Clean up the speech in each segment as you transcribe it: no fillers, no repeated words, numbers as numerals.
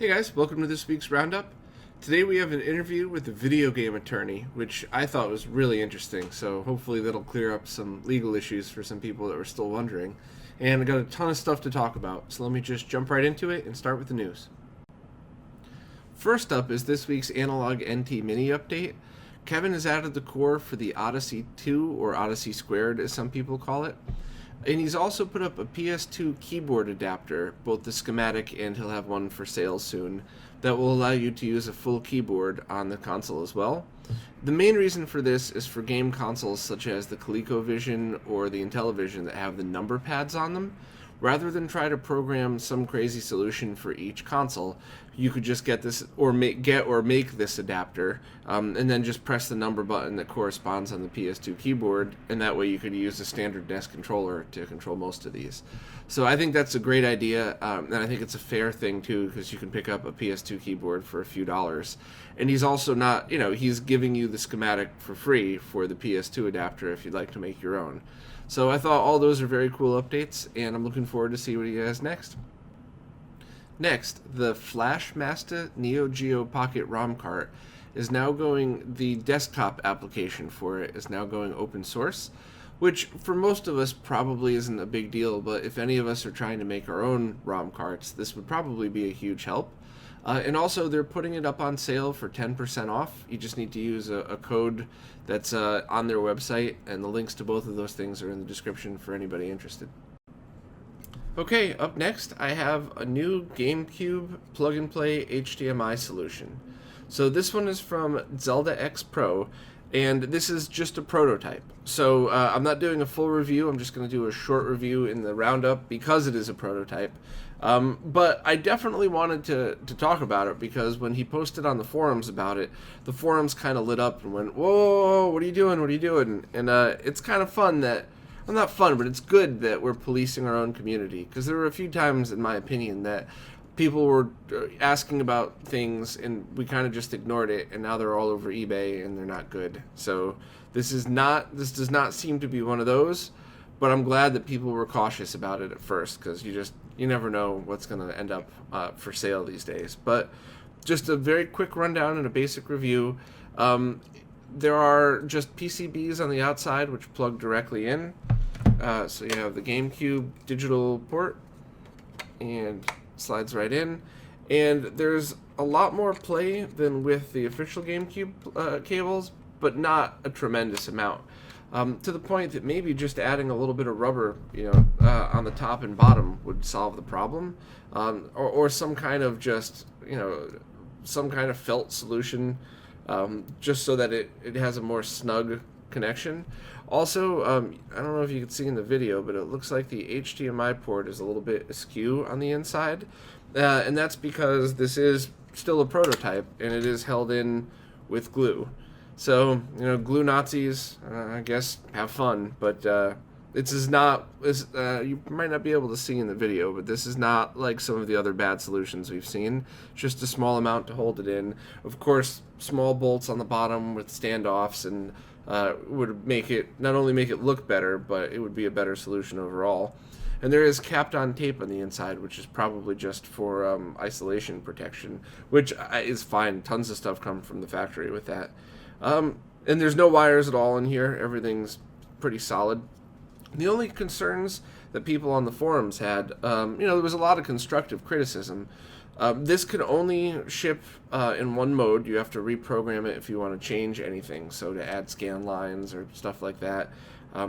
Hey guys, welcome to this week's Roundup. Today we have an interview with a video game attorney, which I thought was really interesting, so hopefully that'll clear up some legal issues for some people that were still wondering. And I got a ton of stuff to talk about, so let me just jump right into it and start with the news. First up is this week's Analog NT Mini update. Kevin has added the core for the Odyssey 2, or Odyssey Squared as some people call it. And he's also put up a PS2 keyboard adapter, both the schematic and he'll have one for sale soon, that will allow you to use a full keyboard on the console as well. The main reason for this is for game consoles such as the ColecoVision or the Intellivision that have the number pads on them. Rather than try to program some crazy solution for each console, you could just get this or make this adapter, and then just press the number button that corresponds on the PS2 keyboard, and that way you could use a standard desk controller to control most of these. So I think that's a great idea, and I think it's a fair thing too, because you can pick up a PS2 keyboard for a few dollars. And he's also not, he's giving you the schematic for free for the PS2 adapter if you'd like to make your own. So I thought all those are very cool updates, and I'm looking forward to see what he has next. Next, the Flashmasta Neo Geo Pocket ROM cart is now going, the desktop application for it is now going open source, which for most of us probably isn't a big deal, but if any of us are trying to make our own ROM carts, this would probably be a huge help. And also, they're putting it up on sale for 10% off. You just need to use a code that's on their website, and the links to both of those things are in the description for anybody interested. Okay, up next, I have a new GameCube plug-and-play HDMI solution. So this one is from Zelda X Pro, and this is just a prototype. So I'm not doing a full review, I'm just going to do a short review in the roundup because it is a prototype. But I definitely wanted to talk about it because when he posted on the forums about it, the forums kind of lit up and went, "Whoa, what are you doing? What are you doing?" And it's kind of fun that, well, not fun, but it's good that we're policing our own community, because there were a few times, in my opinion, that people were asking about things and we kind of just ignored it, and now they're all over eBay and they're not good. So this does not seem to be one of those, but I'm glad that people were cautious about it at first, because you never know what's going to end up for sale these days. But just a very quick rundown and a basic review. There are just PCBs on the outside which plug directly in. So you have the GameCube digital port, and slides right in. And there's a lot more play than with the official GameCube cables, but not a tremendous amount. To the point that maybe just adding a little bit of rubber, on the top and bottom would solve the problem, or some kind of some kind of felt solution, just so that it has a more snug connection. Also, I don't know if you can see in the video, but it looks like the HDMI port is a little bit askew on the inside, and that's because this is still a prototype and it is held in with glue. So, glue Nazis, I guess, have fun, but you might not be able to see in the video, but this is not like some of the other bad solutions we've seen. Just a small amount to hold it in. Of course, small bolts on the bottom with standoffs, and would not only make it look better, but it would be a better solution overall. And there is capped on tape on the inside, which is probably just for isolation protection, which is fine. Tons of stuff come from the factory with that. And there's no wires at all in here. Everything's pretty solid. The only concerns that people on the forums had, there was a lot of constructive criticism. This could only ship in one mode. You have to reprogram it if you want to change anything, so to add scan lines or stuff like that.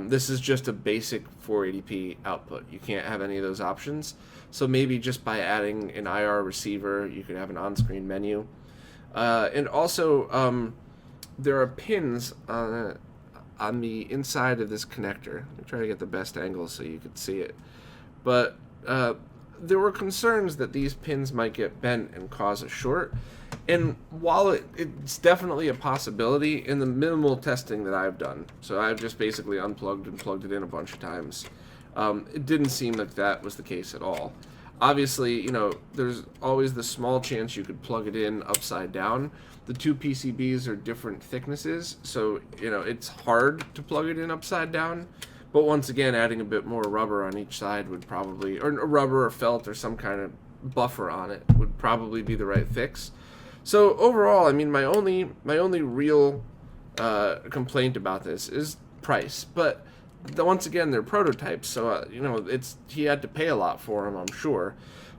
This is just a basic 480p output. You can't have any of those options. So maybe just by adding an IR receiver, you could have an on-screen menu. And also, there are pins on the inside of this connector. Let me try to get the best angle so you could see it. But there were concerns that these pins might get bent and cause a short. And while it's definitely a possibility, in the minimal testing that I've done, so I've just basically unplugged and plugged it in a bunch of times, it didn't seem like that was the case at all. Obviously, there's always the small chance you could plug it in upside down. The two PCBs are different thicknesses, so it's hard to plug it in upside down. But once again, adding a bit more rubber on each side would probably, or rubber or felt or some kind of buffer on it would probably be the right fix. So overall, I mean, my only real complaint about this is price. But once again, they're prototypes, so you know, he had to pay a lot for them, I'm sure.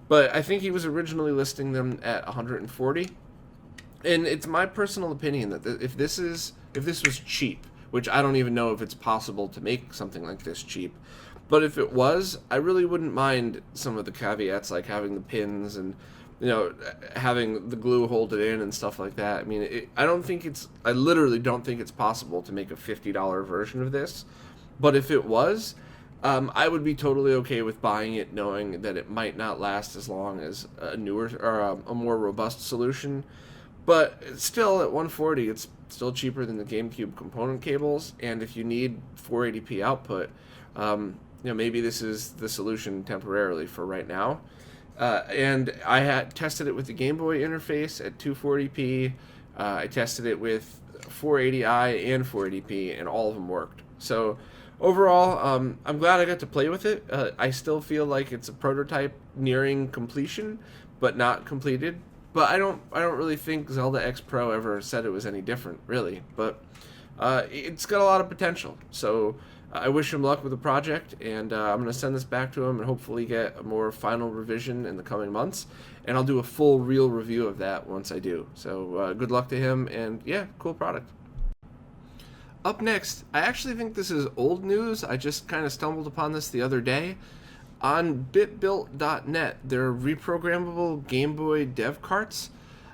But I think he was originally listing them at 140. And it's my personal opinion that if this was cheap, which I don't even know if it's possible to make something like this cheap, but if it was, I really wouldn't mind some of the caveats, like having the pins and, you know, having the glue hold it in and stuff like that. I mean, I literally don't think it's possible to make a $50 version of this. But if it was, I would be totally okay with buying it, knowing that it might not last as long as a newer or a more robust solution. But still, at 140, it's still cheaper than the GameCube component cables. And if you need 480p output, you know, maybe this is the solution temporarily for right now. And I had tested it with the Game Boy interface at 240p. I tested it with 480i and 480p, and all of them worked. So overall, I'm glad I got to play with it. I still feel like it's a prototype nearing completion, but not completed. But I don't really think Zelda X Pro ever said it was any different, really. But it's got a lot of potential. So I wish him luck with the project, and I'm going to send this back to him and hopefully get a more final revision in the coming months. And I'll do a full, real review of that once I do. So good luck to him, and yeah, cool product. Up next, I actually think this is old news. I just kind of stumbled upon this the other day. On bitbuilt.net, they're reprogrammable Game Boy dev carts,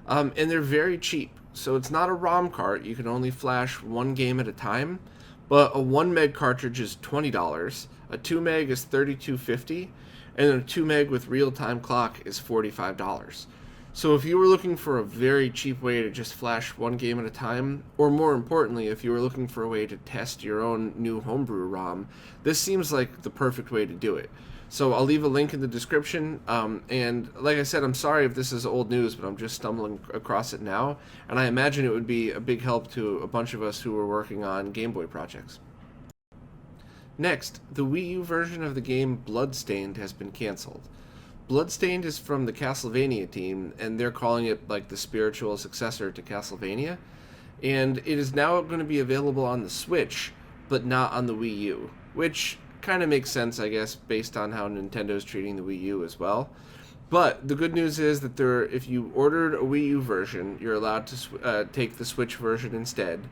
and they're very cheap. So it's not a ROM cart. You can only flash one game at a time. But a 1 meg cartridge is $20, a 2 meg is $32.50, and a 2 meg with real-time clock is $45. So if you were looking for a very cheap way to just flash one game at a time, or more importantly, if you were looking for a way to test your own new homebrew ROM, this seems like the perfect way to do it. So I'll leave a link in the description, and like I said, I'm sorry if this is old news, but I'm just stumbling across it now, and I imagine it would be a big help to a bunch of us who are working on Game Boy projects. Next, the Wii U version of the game Bloodstained has been cancelled. Bloodstained is from the Castlevania team, and they're calling it like the spiritual successor to Castlevania, and it is now going to be available on the Switch, but not on the Wii U, which kind of makes sense, I guess, based on how Nintendo's treating the Wii U as well. But the good news is that if you ordered a Wii U version, you're allowed to take the Switch version instead.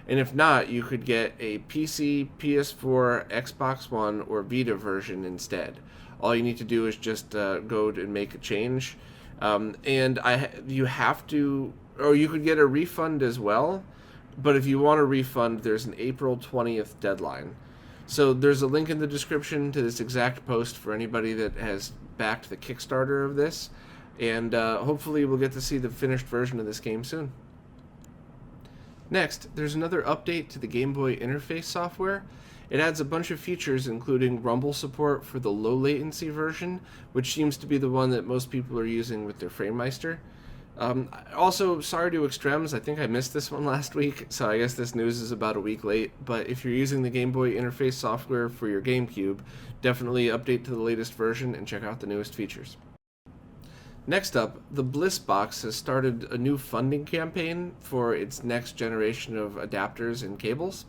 And if not, you could get a PC, PS4, Xbox One, or Vita version instead. All you need to do is just go and make a change. And you have to, or you could get a refund as well. But if you want a refund, there's an April 20th deadline. So there's a link in the description to this exact post for anybody that has backed the Kickstarter of this. And hopefully we'll get to see the finished version of this game soon. Next, there's another update to the Game Boy interface software. It adds a bunch of features, including rumble support for the low latency version, which seems to be the one that most people are using with their FrameMeister. Also, sorry to Extrems, I think I missed this one last week, so I guess this news is about a week late, but if you're using the Game Boy interface software for your GameCube, definitely update to the latest version and check out the newest features. Next up, the Bliss box has started a new funding campaign for its next generation of adapters and cables.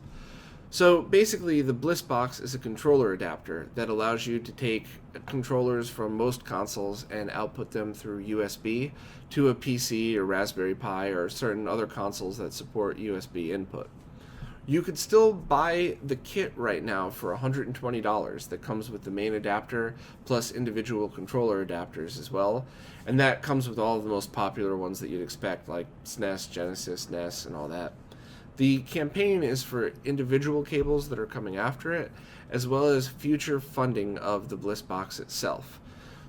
So basically, the Bliss box is a controller adapter that allows you to take controllers from most consoles and output them through USB to a PC or Raspberry Pi or certain other consoles that support USB input. You could still buy the kit right now for $120 that comes with the main adapter plus individual controller adapters as well, and that comes with all of the most popular ones that you'd expect, like SNES, Genesis, NES, and all that. The campaign is for individual cables that are coming after it, as well as future funding of the Bliss box itself.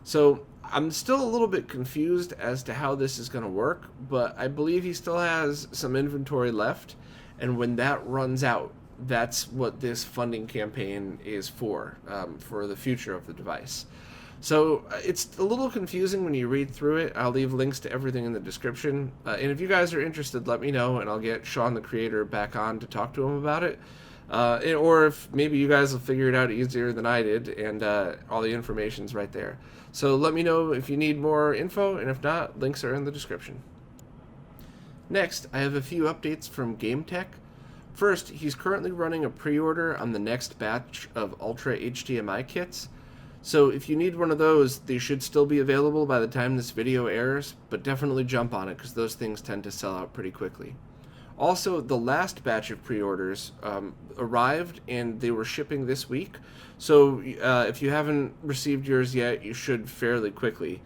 So I'm still a little bit confused as to how this is going to work, but I believe he still has some inventory left, and when that runs out, that's what this funding campaign is for the future of the device. So it's a little confusing when you read through it. I'll leave links to everything in the description. And if you guys are interested, let me know, and I'll get Sean the creator back on to talk to him about it. or if maybe you guys will figure it out easier than I did, and all the information's right there. So let me know if you need more info, and if not, links are in the description. Next, I have a few updates from GameTech. First, he's currently running a pre-order on the next batch of UltraHDMI kits. So if you need one of those, they should still be available by the time this video airs, but definitely jump on it because those things tend to sell out pretty quickly. Also, the last batch of pre-orders arrived and they were shipping this week. So if you haven't received yours yet, you should fairly quickly.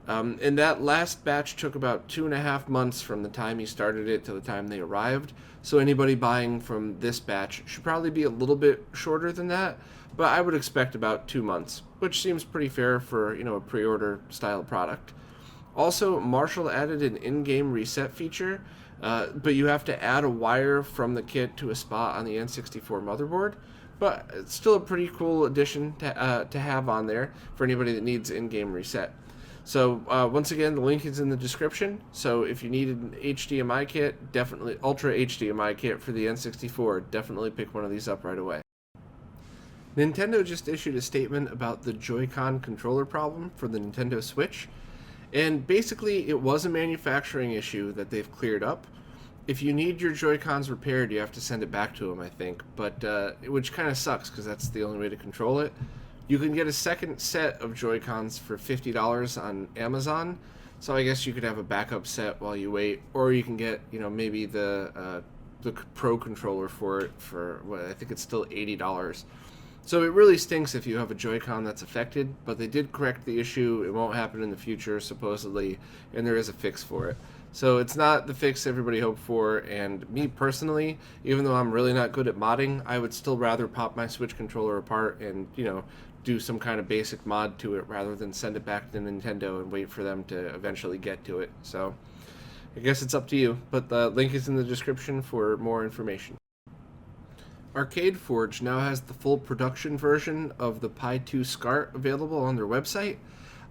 And that last batch took about 2.5 months from the time he started it to the time they arrived. So anybody buying from this batch should probably be a little bit shorter than that, but I would expect about 2 months, which seems pretty fair for, a pre-order style product. Also, Marshall added an in-game reset feature, but you have to add a wire from the kit to a spot on the N64 motherboard. But it's still a pretty cool addition to have on there for anybody that needs in-game reset. So once again, the link is in the description. So if you need an HDMI kit, definitely Ultra HDMI kit for the N64, definitely pick one of these up right away. Nintendo just issued a statement about the JoyCon controller problem for the Nintendo Switch. And basically, it was a manufacturing issue that they've cleared up. If you need your Joy-Cons repaired, you have to send it back to them, I think. But which kind of sucks because that's the only way to control it. You can get a second set of Joy-Cons for $50 on Amazon. So I guess you could have a backup set while you wait, or you can get, maybe the Pro controller for it for what I think it's still $80. So it really stinks if you have a Joy-Con that's affected, but they did correct the issue. It won't happen in the future, supposedly, and there is a fix for it. So it's not the fix everybody hoped for, and me personally, even though I'm really not good at modding, I would still rather pop my Switch controller apart and, do some kind of basic mod to it rather than send it back to Nintendo and wait for them to eventually get to it. So I guess it's up to you, but the link is in the description for more information. Arcade Forge now has the full production version of the Pi 2 SCART available on their website.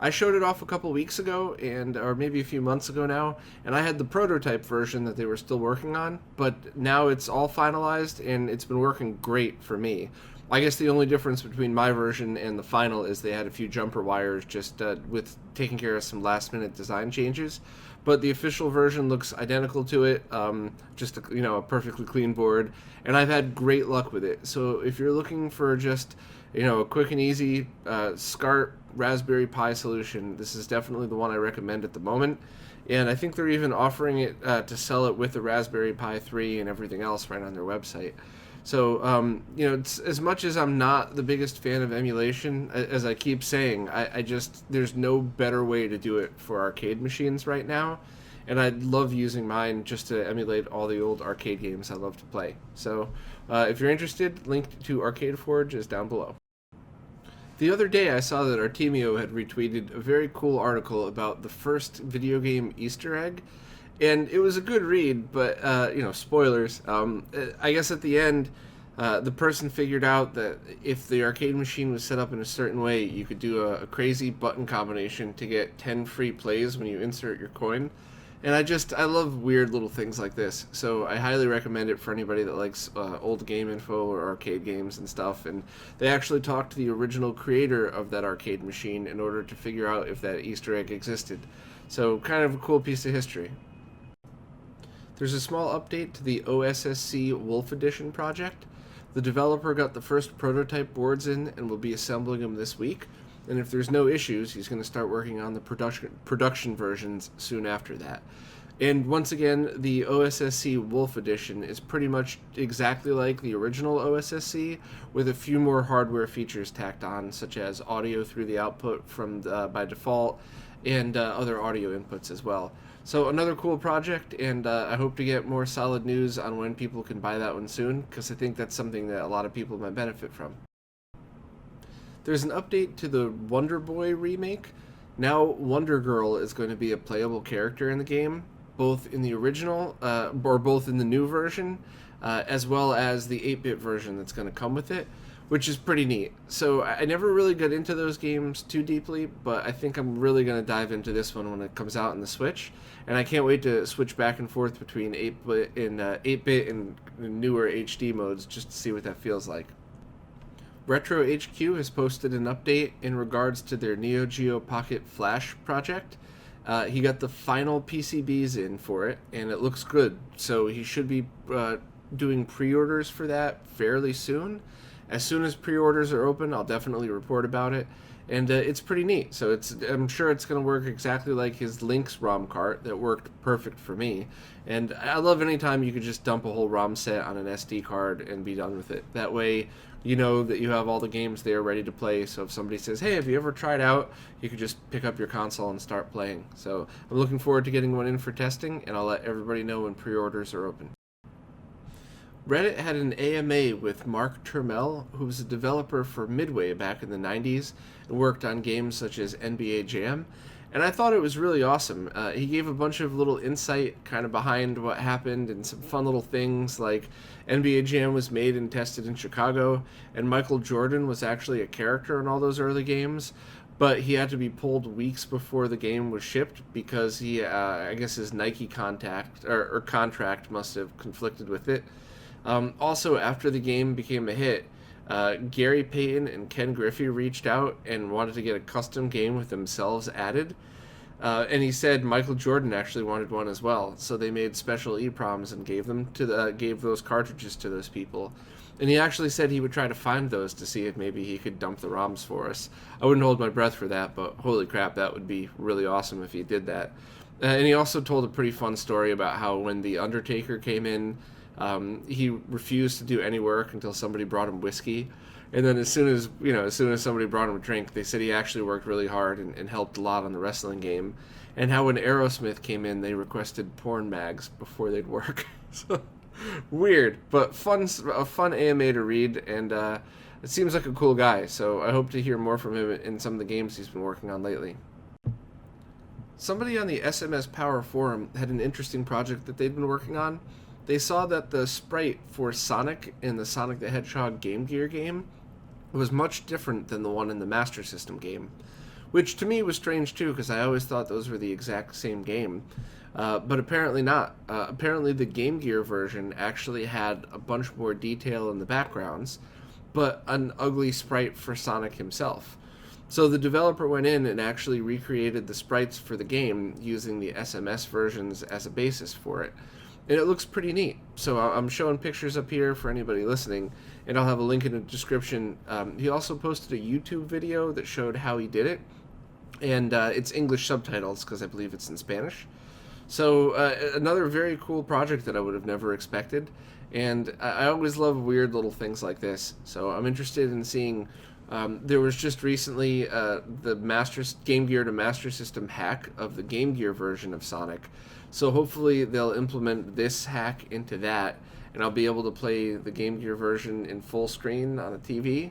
I showed it off a couple weeks ago, or maybe a few months ago now, and I had the prototype version that they were still working on, but now it's all finalized and it's been working great for me. I guess the only difference between my version and the final is they had a few jumper wires just with taking care of some last minute design changes. But the official version looks identical to it, just a perfectly clean board, and I've had great luck with it. So if you're looking for just a quick and easy SCART Raspberry Pi solution, this is definitely the one I recommend at the moment. And I think they're even offering it to sell it with the Raspberry Pi 3 and everything else right on their website. So, it's, as much as I'm not the biggest fan of emulation, as I keep saying, I just, there's no better way to do it for arcade machines right now. And I love using mine just to emulate all the old arcade games I love to play. So, if you're interested, link to Arcade Forge is down below. The other day I saw that Artemio had retweeted a very cool article about the first video game Easter egg. And it was a good read, but, spoilers. I guess at the end, the person figured out that if the arcade machine was set up in a certain way, you could do a crazy button combination to get 10 free plays when you insert your coin. And I love weird little things like this. So I highly recommend it for anybody that likes old game info or arcade games and stuff. And they actually talked to the original creator of that arcade machine in order to figure out if that Easter egg existed. So kind of a cool piece of history. There's a small update to the OSSC Wolf Edition project. The developer got the first prototype boards in and will be assembling them this week. And if there's no issues, he's going to start working on the production versions soon after that. And once again, the OSSC Wolf Edition is pretty much exactly like the original OSSC, with a few more hardware features tacked on, such as audio through the output from by default, and other audio inputs as well. So another cool project, and I hope to get more solid news on when people can buy that one soon, because I think that's something that a lot of people might benefit from. There's an update to the Wonder Boy remake. Now Wonder Girl is going to be a playable character in the game, both in the original, or both in the new version, as well as the 8-bit version that's going to come with it. which is pretty neat. So I never really got into those games too deeply, but I think I'm really going to dive into this one when it comes out on the Switch, and I can't wait to switch back and forth between 8-bit and 8-bit and newer HD modes just to see what that feels like. RetroHQ has posted an update in regards to their Neo Geo Pocket Flash project. He got the final PCBs in for it, and it looks good. So he should be doing pre-orders for that fairly soon. As soon as pre-orders are open, I'll definitely report about it. And it's pretty neat. So I'm sure it's going to work exactly like his Link's ROM cart that worked perfect for me. And I love anytime you could just dump a whole ROM set on an SD card and be done with it. That way, you know that you have all the games there ready to play. So if somebody says, hey, have you ever tried out, you could just pick up your console and start playing. So I'm looking forward to getting one in for testing, and I'll let everybody know when pre-orders are open. Reddit had an AMA with Mark Turmell, who was a developer for Midway back in the 90s and worked on games such as NBA Jam, and I thought it was really awesome. He gave a bunch of little insight kind of behind what happened and some fun little things like NBA Jam was made and tested in Chicago, and Michael Jordan was actually a character in all those early games, but he had to be pulled weeks before the game was shipped because he, I guess his Nike contract must have conflicted with it. Also, after the game became a hit, Gary Payton and Ken Griffey reached out and wanted to get a custom game with themselves added. And he said Michael Jordan actually wanted one as well, so they made special EPROMs and gave those cartridges to those people. And he actually said he would try to find those to see if maybe he could dump the ROMs for us. I wouldn't hold my breath for that, but holy crap, that would be really awesome if he did that. And he also told a pretty fun story about how when The Undertaker came in, he refused to do any work until somebody brought him whiskey, and then as soon as somebody brought him a drink, they said he actually worked really hard and helped a lot on the wrestling game. And how when Aerosmith came in, they requested porn mags before they'd work. So weird, but a fun AMA to read, and it seems like a cool guy. So I hope to hear more from him in some of the games he's been working on lately. Somebody on the SMS Power forum had an interesting project that they'd been working on. They saw that the sprite for Sonic in the Sonic the Hedgehog Game Gear game was much different than the one in the Master System game, which to me was strange too, because I always thought those were the exact same game, but apparently not. Apparently the Game Gear version actually had a bunch more detail in the backgrounds, but an ugly sprite for Sonic himself. So the developer went in and actually recreated the sprites for the game using the SMS versions as a basis for it. And it looks pretty neat. So I'm showing pictures up here for anybody listening, and I'll have a link in the description. He also posted a YouTube video that showed how he did it, and it's English subtitles because I believe it's in Spanish. So another very cool project that I would have never expected, and I always love weird little things like this. So I'm interested in seeing. There was just recently the Game Gear to Master System hack of the Game Gear version of Sonic. So hopefully they'll implement this hack into that, and I'll be able to play the Game Gear version in full screen on a TV.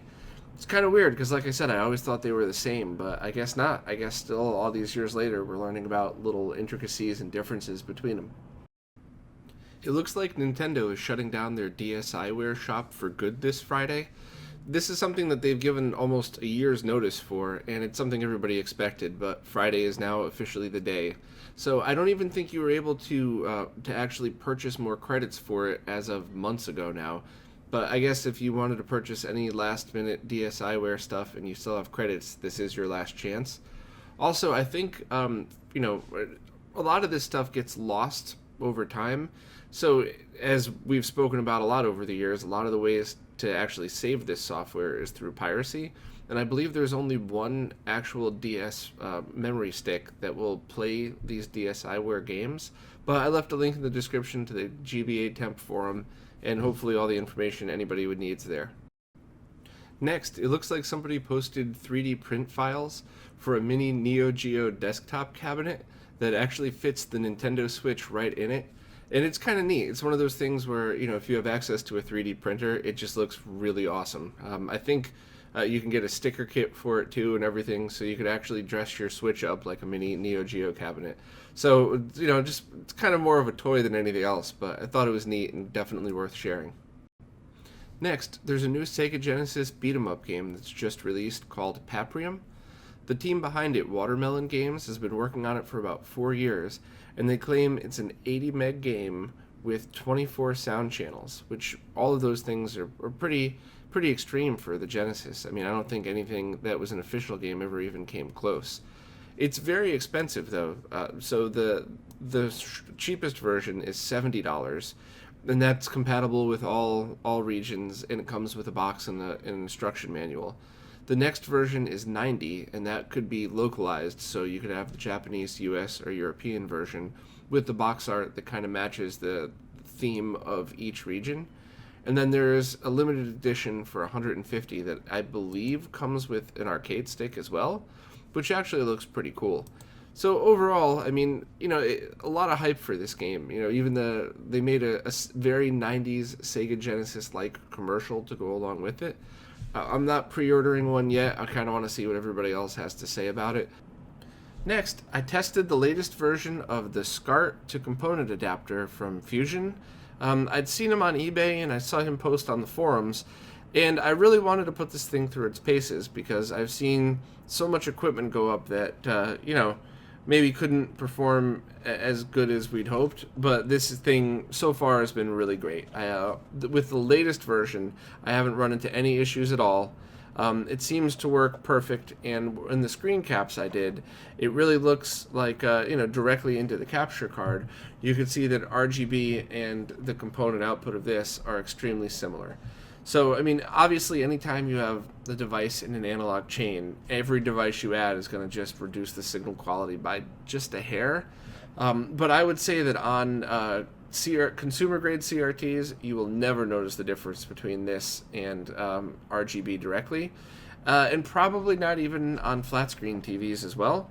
It's kind of weird, because like I said, I always thought they were the same, but I guess not. I guess still, all these years later, we're learning about little intricacies and differences between them. It looks like Nintendo is shutting down their DSiWare shop for good this Friday. This is something that they've given almost a year's notice for, and it's something everybody expected, but Friday is now officially the day. So I don't even think you were able to actually purchase more credits for it as of months ago now. But I guess if you wanted to purchase any last-minute DSiWare stuff and you still have credits, this is your last chance. Also, I think, a lot of this stuff gets lost over time. So as we've spoken about a lot over the years, a lot of the ways to actually save this software is through piracy. And I believe there's only one actual DS memory stick that will play these DSiWare games. But I left a link in the description to the GBA temp forum, and hopefully all the information anybody would need is there. Next, it looks like somebody posted 3D print files for a mini Neo Geo desktop cabinet that actually fits the Nintendo Switch right in it. And it's kind of neat. It's one of those things where, if you have access to a 3D printer, it just looks really awesome. I think you can get a sticker kit for it too and everything, so you could actually dress your Switch up like a mini Neo Geo cabinet. So, just it's kind of more of a toy than anything else, but I thought it was neat and definitely worth sharing. Next, there's a new Sega Genesis beat-em-up game that's just released called Paprium. The team behind it, Watermelon Games, has been working on it for about 4 years, and they claim it's an 80 meg game with 24 sound channels, which all of those things are pretty extreme for the Genesis. I mean, I don't think anything that was an official game ever even came close. It's very expensive though, so the cheapest version is $70, and that's compatible with all regions, and it comes with a box and an instruction manual. The next version is $90, and that could be localized, so you could have the Japanese, US, or European version with the box art that kind of matches the theme of each region. And then there's a limited edition for $150 that I believe comes with an arcade stick as well, which actually looks pretty cool. So overall, I mean, a lot of hype for this game. Even they made a very 90s Sega Genesis-like commercial to go along with it. I'm not pre-ordering one yet. I kind of want to see what everybody else has to say about it. Next, I tested the latest version of the SCART to component adapter from Fusion. I'd seen him on eBay and I saw him post on the forums, and I really wanted to put this thing through its paces because I've seen so much equipment go up that, maybe couldn't perform as good as we'd hoped, but this thing so far has been really great. With the latest version, I haven't run into any issues at all. It seems to work perfect, and in the screen caps I did, it really looks like, directly into the capture card. You can see that RGB and the component output of this are extremely similar. So, I mean, obviously, anytime you have the device in an analog chain, every device you add is going to just reduce the signal quality by just a hair. But I would say that on consumer-grade CRTs, you will never notice the difference between this and RGB directly, and probably not even on flat-screen TVs as well.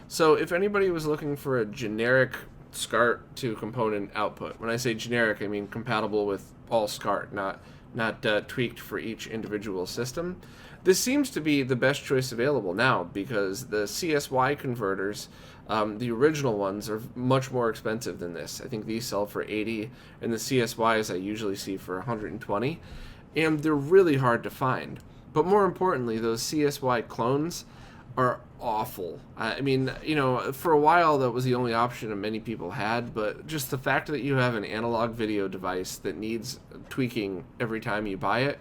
So if anybody was looking for a generic SCART to component output, when I say generic, I mean compatible with all SCART, not tweaked for each individual system. This seems to be the best choice available now because the CSY converters, the original ones, are much more expensive than this. I think these sell for $80, and the CSYs I usually see for $120, and they're really hard to find. But more importantly, those CSY clones are awful. I mean, for a while that was the only option that many people had, but just the fact that you have an analog video device that needs tweaking every time you buy it,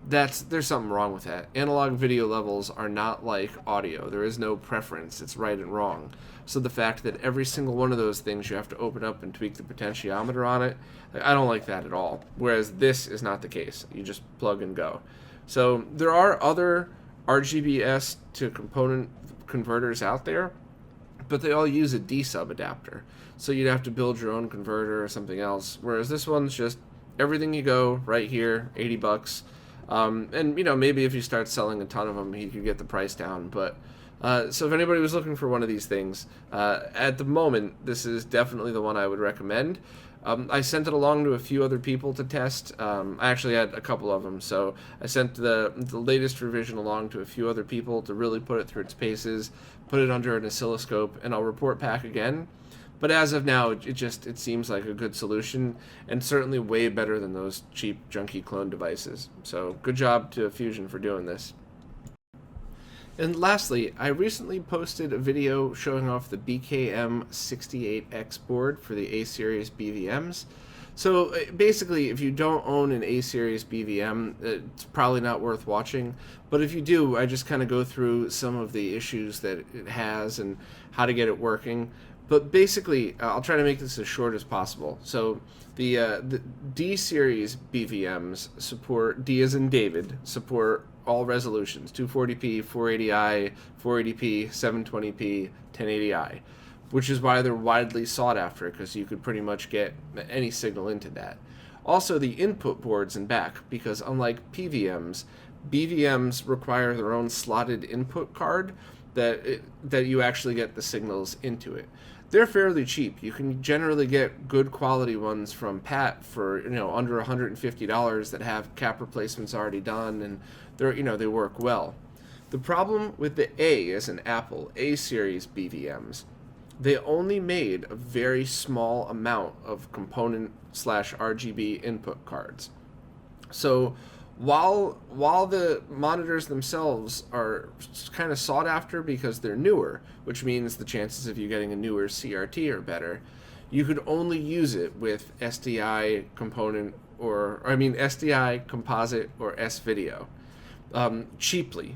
there's something wrong with that. Analog video levels are not like audio. There is no preference. It's right and wrong. So the fact that every single one of those things you have to open up and tweak the potentiometer on it, I don't like that at all. Whereas this is not the case. You just plug and go. So there are other RGBS to component converters out there, but they all use a D-sub adapter. So you'd have to build your own converter or something else. Whereas this one's just everything you go right here, $80. And maybe if you start selling a ton of them, you could get the price down. But so if anybody was looking for one of these things, at the moment, this is definitely the one I would recommend. I sent it along to a few other people to test. I actually had a couple of them, so I sent the latest revision along to a few other people to really put it through its paces, put it under an oscilloscope, and I'll report back again. But as of now, it seems like a good solution, and certainly way better than those cheap, junky clone devices. So good job to Fusion for doing this. And lastly, I recently posted a video showing off the BKM68X board for the A-Series BVMs. So basically, if you don't own an A-Series BVM, it's probably not worth watching. But if you do, I just kind of go through some of the issues that it has and how to get it working. But basically, I'll try to make this as short as possible. So the D-Series BVMs support, D as in David, support all resolutions, 240p, 480i, 480p, 720p, 1080i, which is why they're widely sought after, because you could pretty much get any signal into that. Also, the input boards in back, because unlike PVMs, BVMs require their own slotted input card that you actually get the signals into it. They're fairly cheap. You can generally get good quality ones from Pat for under $150 that have cap replacements already done, and they work well. The problem with the A as in Apple A-Series BVMs, they only made a very small amount of component/RGB input cards. So While the monitors themselves are kind of sought after because they're newer, which means the chances of you getting a newer CRT are better, you could only use it with SDI component SDI composite or S-video cheaply.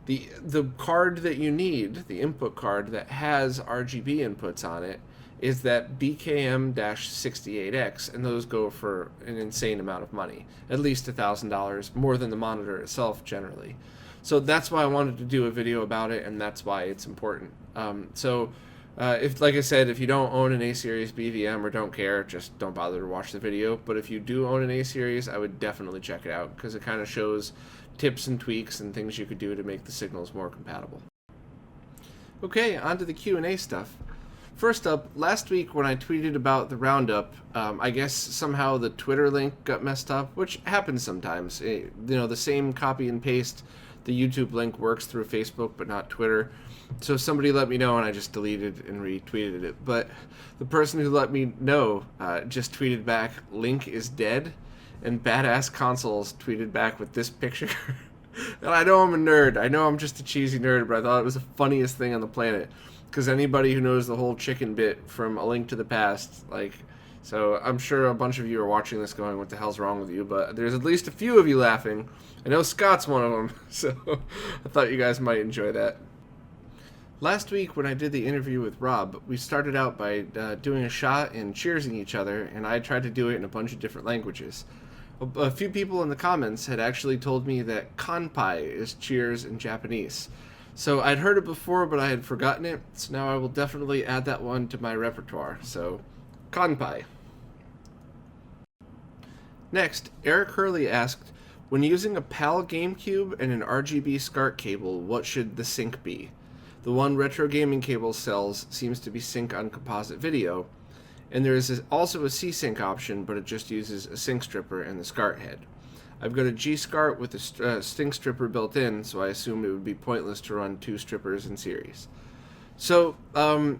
The card that you need, the input card that has RGB inputs on it, is that BKM-68X, and those go for an insane amount of money, at least $1,000, more than the monitor itself generally. So that's why I wanted to do a video about it, and that's why it's important. If, like I said, if you don't own an A-Series BVM or don't care, just don't bother to watch the video. But if you do own an A-Series, I would definitely check it out, because it kind of shows tips and tweaks and things you could do to make the signals more compatible. Okay, on to the Q&A stuff. First up, last week when I tweeted about the Roundup, I guess somehow the Twitter link got messed up, which happens sometimes. The same copy and paste, the YouTube link works through Facebook but not Twitter. So somebody let me know and I just deleted and retweeted it. But the person who let me know just tweeted back, "Link is dead," and Badass Consoles tweeted back with this picture. And I know I'm a nerd. I know I'm just a cheesy nerd, but I thought it was the funniest thing on the planet. Because anybody who knows the whole chicken bit from A Link to the Past, so I'm sure a bunch of you are watching this going, what the hell's wrong with you? But there's at least a few of you laughing. I know Scott's one of them, so I thought you guys might enjoy that. Last week when I did the interview with Rob, we started out by doing a shot and cheersing each other, and I tried to do it in a bunch of different languages. A few people in the comments had actually told me that Kanpai is cheers in Japanese. So I'd heard it before, but I had forgotten it, so now I will definitely add that one to my repertoire. So, Kanpai. Next, Eric Hurley asked, when using a PAL Gamecube and an RGB SCART cable, what should the sync be? The one Retro Gaming Cable sells seems to be sync on composite video, and there is also a C-Sync option, but it just uses a sync stripper and the SCART head. I've got a G-SCART with a sync stripper built in, so I assumed it would be pointless to run two strippers in series. So, a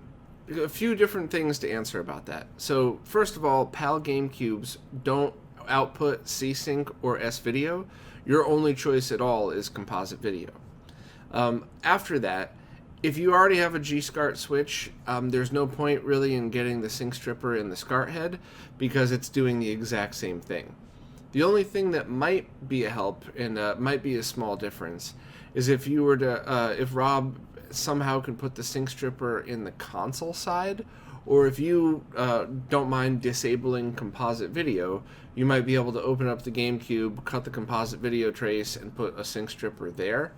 few different things to answer about that. So, first of all, PAL Gamecubes don't output C-Sync or S-Video. Your only choice at all is composite video. After that, if you already have a G-SCART switch, there's no point really in getting the sync stripper and the SCART head, because it's doing the exact same thing. The only thing that might be a help, and might be a small difference, is if you were to, if Rob somehow can put the sync stripper in the console side, or if you don't mind disabling composite video, you might be able to open up the GameCube, cut the composite video trace, and put a sync stripper there.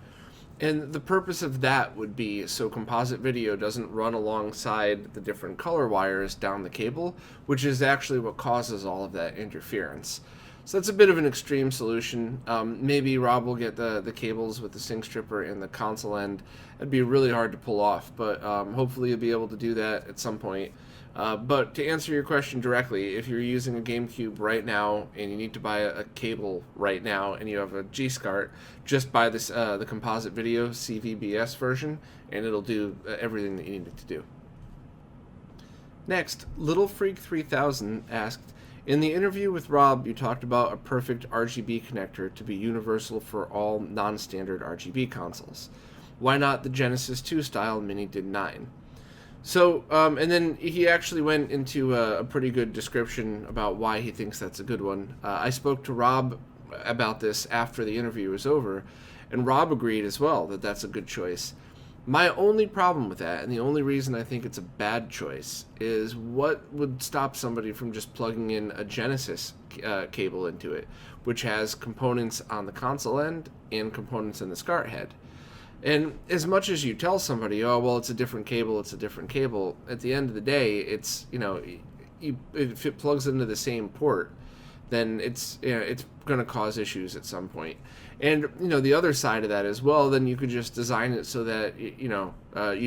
And the purpose of that would be so composite video doesn't run alongside the different color wires down the cable, which is actually what causes all of that interference. So that's a bit of an extreme solution. Maybe Rob will get the cables with the sync stripper in the console end. It'd be really hard to pull off, but hopefully you'll be able to do that at some point. But to answer your question directly, if you're using a GameCube right now and you need to buy a cable right now and you have a G-SCART, just buy this the composite video CVBS version, and it'll do everything that you need it to do. Next, Little Freak 3000 asked, in the interview with Rob, you talked about a perfect RGB connector to be universal for all non-standard RGB consoles. Why not the Genesis 2 style Mini DIN 9? So, and then he actually went into a pretty good description about why he thinks that's a good one. I spoke to Rob about this after the interview was over, and Rob agreed as well that that's a good choice. My only problem with that, and the only reason I think it's a bad choice, is what would stop somebody from just plugging in a Genesis cable into it, which has components on the console end and components in the SCART head. And as much as you tell somebody, oh, well, it's a different cable, at the end of the day, it's, if it plugs into the same port, then it's going to cause issues at some point. And, the other side of that as well, then you could just design it so that, you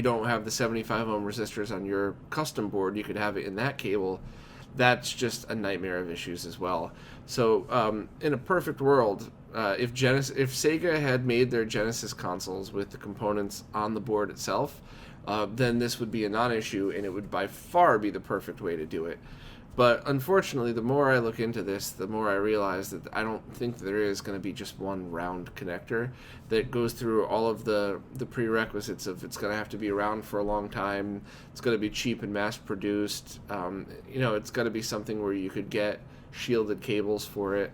don't have the 75 ohm resistors on your custom board. You could have it in that cable. That's just a nightmare of issues as well. So, in a perfect world, if Sega had made their Genesis consoles with the components on the board itself, then this would be a non-issue, and it would by far be the perfect way to do it. But unfortunately, the more I look into this, the more I realize that I don't think there is going to be just one round connector that goes through all of the prerequisites of it's going to have to be around for a long time, it's going to be cheap and mass-produced, it's got to be something where you could get shielded cables for it.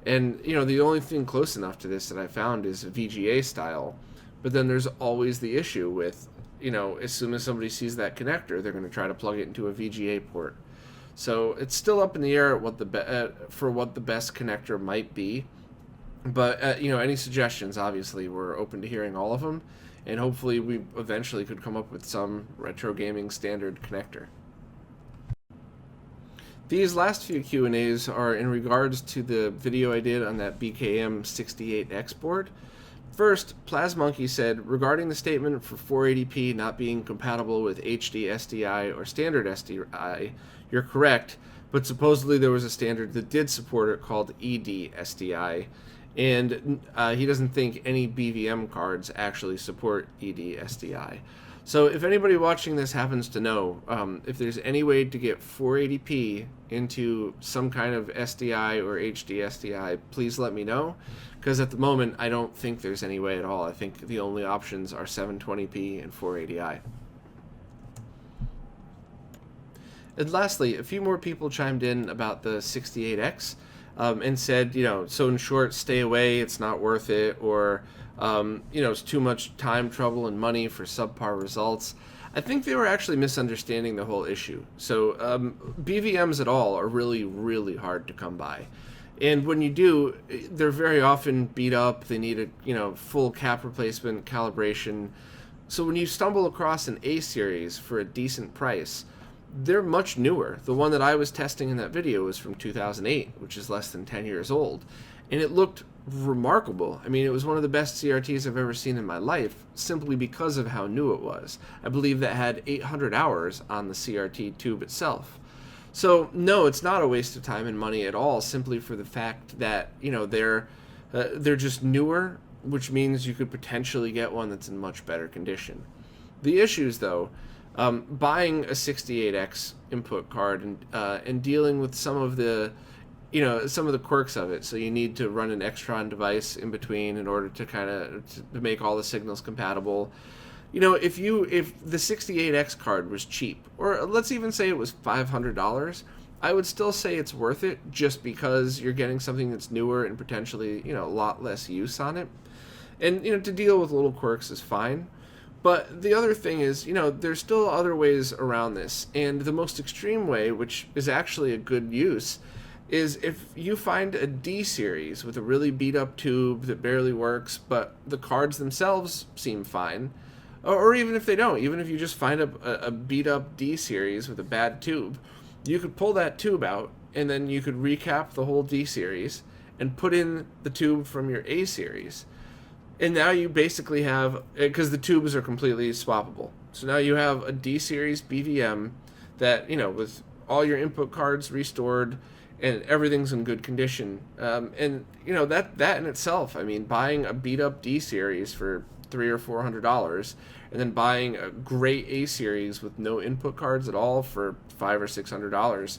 And, the only thing close enough to this that I found is VGA style. But then there's always the issue with, as soon as somebody sees that connector, they're going to try to plug it into a VGA port. So it's still up in the air for what the best connector might be. But, any suggestions, obviously, we're open to hearing all of them. And hopefully we eventually could come up with some retro gaming standard connector. These last few Q&As are in regards to the video I did on that BKM68X board. First, plasmunky said, regarding the statement for 480p not being compatible with HD SDI or standard SDI, you're correct, but supposedly there was a standard that did support it called ED SDI, and he doesn't think any BVM cards actually support ED SDI. So if anybody watching this happens to know, if there's any way to get 480p into some kind of SDI or HD SDI, please let me know, because at the moment I don't think there's any way at all. I think the only options are 720p and 480i. And lastly, a few more people chimed in about the 68X and said, so in short, stay away, it's not worth it, or it's too much time, trouble, and money for subpar results. I think they were actually misunderstanding the whole issue. So BVMs at all are really, really hard to come by. And when you do, they're very often beat up. They need a full cap replacement, calibration. So when you stumble across an A series for a decent price, they're much newer. The one that I was testing in that video was from 2008, which is less than 10 years old. And it looked remarkable. I mean, it was one of the best CRTs I've ever seen in my life, simply because of how new it was. I believe that had 800 hours on the CRT tube itself. So, no, it's not a waste of time and money at all, simply for the fact that, they're just newer, which means you could potentially get one that's in much better condition. The issues, though, buying a 68X input card and dealing with some of the quirks of it. So you need to run an Extron device in between in order to to make all the signals compatible. If the 68X card was cheap, or let's even say it was $500, I would still say it's worth it, just because you're getting something that's newer and potentially, a lot less use on it. And, to deal with little quirks is fine. But the other thing is, there's still other ways around this. And the most extreme way, which is actually a good use, is if you find a D series with a really beat up tube that barely works, but the cards themselves seem fine, or even if they don't, even if you just find a beat up D series with a bad tube, you could pull that tube out and then you could recap the whole D series and put in the tube from your A series. And now you basically have, because the tubes are completely swappable, so now you have a D series BVM that, with all your input cards restored and everything's in good condition. And that in itself, I mean, buying a beat up D series for $300 or $400 and then buying a great A series with no input cards at all for $500 or $600,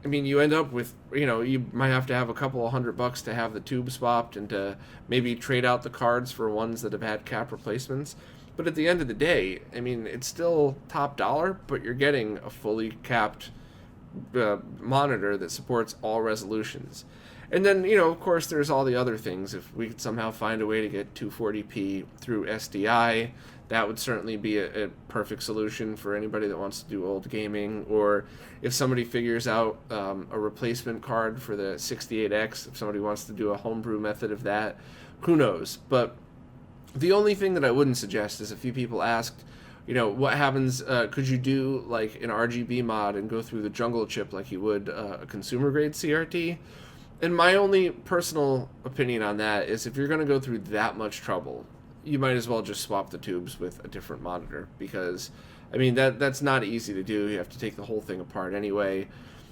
I mean, you end up with, you might have to have a couple of $100 to have the tube swapped and to maybe trade out the cards for ones that have had cap replacements. But at the end of the day, I mean, it's still top dollar, but you're getting a fully capped monitor that supports all resolutions. And then, of course, there's all the other things. If we could somehow find a way to get 240p through SDI, that would certainly be a perfect solution for anybody that wants to do old gaming. Or if somebody figures out a replacement card for the 68X, if somebody wants to do a homebrew method of that, who knows? But the only thing that I wouldn't suggest is, a few people asked, what happens, could you do like an RGB mod and go through the jungle chip like you would a consumer grade CRT? And my only personal opinion on that is, if you're going to go through that much trouble, you might as well just swap the tubes with a different monitor, because, I mean, that's not easy to do. You have to take the whole thing apart anyway.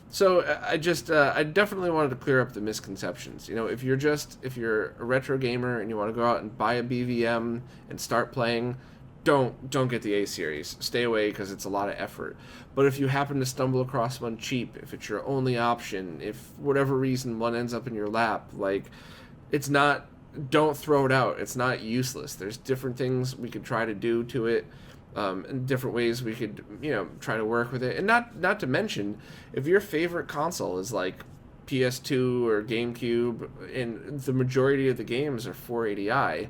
So I definitely wanted to clear up the misconceptions. If you're a retro gamer and you want to go out and buy a BVM and start playing, don't get the A series. Stay away because it's a lot of effort. But if you happen to stumble across one cheap, if it's your only option, if whatever reason one ends up in your lap, like, it's not, don't throw it out. It's not useless. There's different things we could try to do to it, and different ways we could, try to work with it. And not to mention, if your favorite console is like PS2 or GameCube, and the majority of the games are 480i,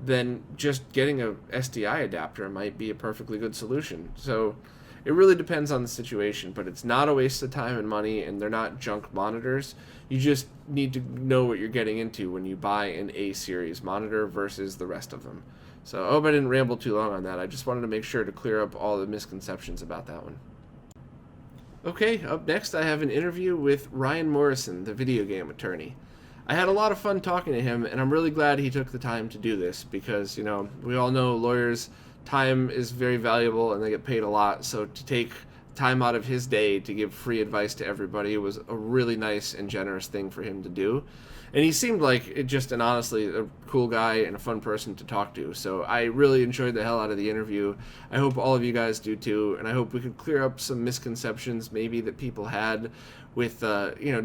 then just getting a SDI adapter might be a perfectly good solution. So it really depends on the situation, but it's not a waste of time and money, and they're not junk monitors. You just need to know what you're getting into when you buy an A-series monitor versus the rest of them. So I hope I didn't ramble too long on that. I just wanted to make sure to clear up all the misconceptions about that one. Okay, up next I have an interview with Ryan Morrison, the video game attorney. I had a lot of fun talking to him, and I'm really glad he took the time to do this because, we all know lawyers' time is very valuable and they get paid a lot, so to take time out of his day to give free advice to everybody was a really nice and generous thing for him to do. And he seemed like just an honestly a cool guy and a fun person to talk to. So I really enjoyed the hell out of the interview. I hope all of you guys do too, and I hope we could clear up some misconceptions maybe that people had with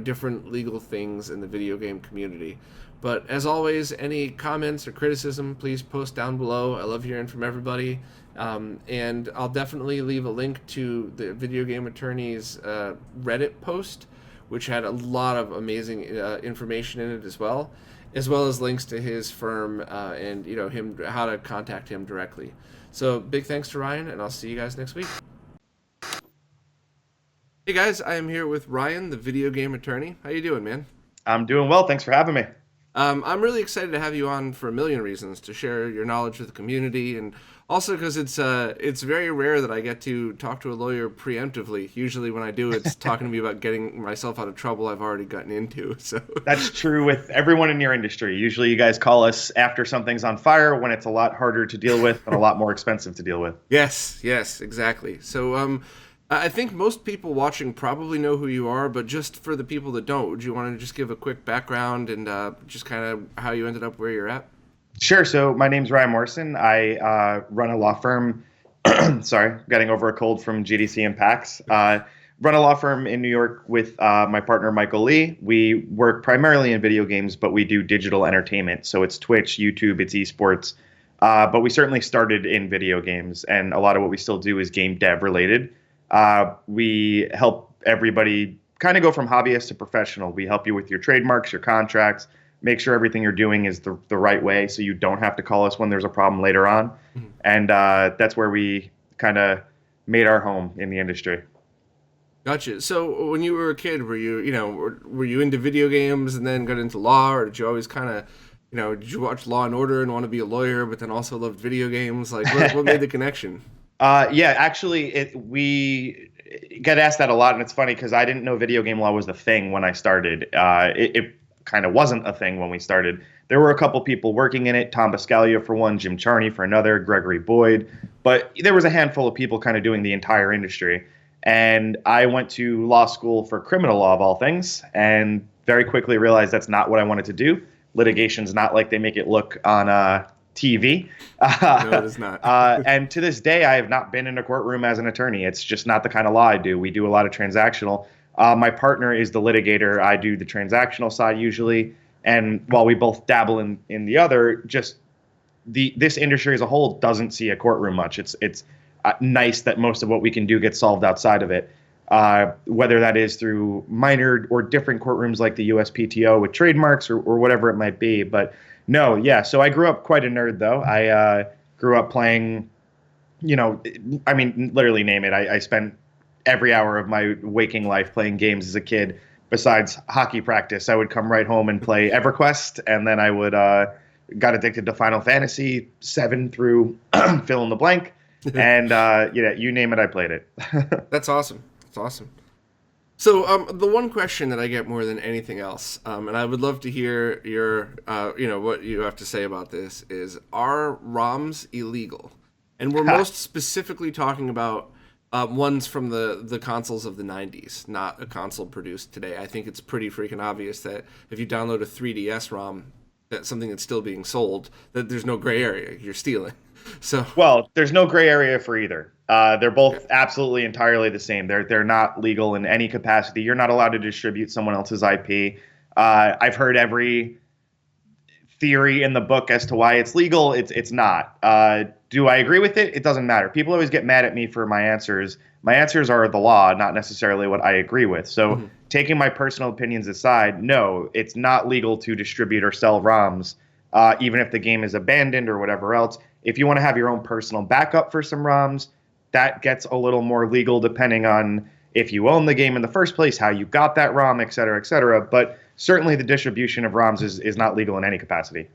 different legal things in the video game community. But as always, any comments or criticism, please post down below. I love hearing from everybody. And I'll definitely leave a link to the Video Game Attorney's Reddit post, which had a lot of amazing information in it as well as links to his firm and him, how to contact him directly. So big thanks to Ryan, and I'll see you guys next week. Hey guys, I am here with Ryan, the video game attorney. How you doing, man? I'm doing well. Thanks for having me. I'm really excited to have you on for a million reasons, to share your knowledge with the community, and also because it's very rare that I get to talk to a lawyer preemptively. Usually when I do, it's talking to me about getting myself out of trouble I've already gotten into. So that's true with everyone in your industry. Usually you guys call us after something's on fire, when it's a lot harder to deal with and a lot more expensive to deal with. Yes, exactly. So I think most people watching probably know who you are, but just for the people that don't, would you want to just give a quick background and just kind of how you ended up where you're at? Sure. So my name's Ryan Morrison. I run a law firm. Sorry, getting over a cold from GDC and PAX. Run a law firm in New York with my partner, Michael Lee. We work primarily in video games, but we do digital entertainment. So it's Twitch, YouTube, it's esports. But we certainly started in video games, and a lot of what we still do is game dev related. We help everybody kind of go from hobbyist to professional. We help you with your trademarks, your contracts, make sure everything you're doing is the right way so you don't have to call us when there's a problem later on. Mm-hmm. And that's where we kind of made our home in the industry. Gotcha. So when you were a kid, were you into video games and then got into law, or did you always kind of, did you watch Law and Order and want to be a lawyer, but then also loved video games? Like, what made the connection? Yeah, actually, we get asked that a lot, and it's funny because I didn't know video game law was the thing when I started. It kind of wasn't a thing when we started. There were a couple people working in it, Tom Biscaglia for one, Jim Charney for another, Gregory Boyd, but there was a handful of people kind of doing the entire industry. And I went to law school for criminal law of all things, and very quickly realized that's not what I wanted to do. Litigation's not like they make it look on TV. No, it is not. And to this day, I have not been in a courtroom as an attorney. It's just not the kind of law I do. We do a lot of transactional. My partner is the litigator. I do the transactional side usually. And while we both dabble in the other, just this industry as a whole doesn't see a courtroom much. It's nice that most of what we can do gets solved outside of it, whether that is through minor or different courtrooms like the USPTO with trademarks or whatever it might be. But no, yeah. So I grew up quite a nerd, though. I grew up playing, literally name it. I spent every hour of my waking life playing games as a kid. Besides hockey practice, I would come right home and play EverQuest, and then I would got addicted to Final Fantasy 7 through fill in the blank, and you name it, I played it. That's awesome. That's awesome. So the one question that I get more than anything else, and I would love to hear your, what you have to say about this, is, are ROMs illegal? And we're most specifically talking about ones from the consoles of the 90s, not a console produced today. I think it's pretty freaking obvious that if you download a 3DS ROM, that's something that's still being sold, that there's no gray area. You're stealing. So, Well, there's no gray area for either. They're okay. both absolutely entirely the same. They're not legal in any capacity. You're not allowed to distribute someone else's IP. I've heard every theory in the book as to why it's legal. It's not. Do I agree with it? It doesn't matter. People always get mad at me for my answers. My answers are the law, not necessarily what I agree with. So Mhm. taking my personal opinions aside, no, it's not legal to distribute or sell ROMs, even if the game is abandoned or whatever else. If you want to have your own personal backup for some ROMs, that gets a little more legal depending on if you own the game in the first place, how you got that ROM, et cetera, et cetera. But certainly the distribution of ROMs is not legal in any capacity.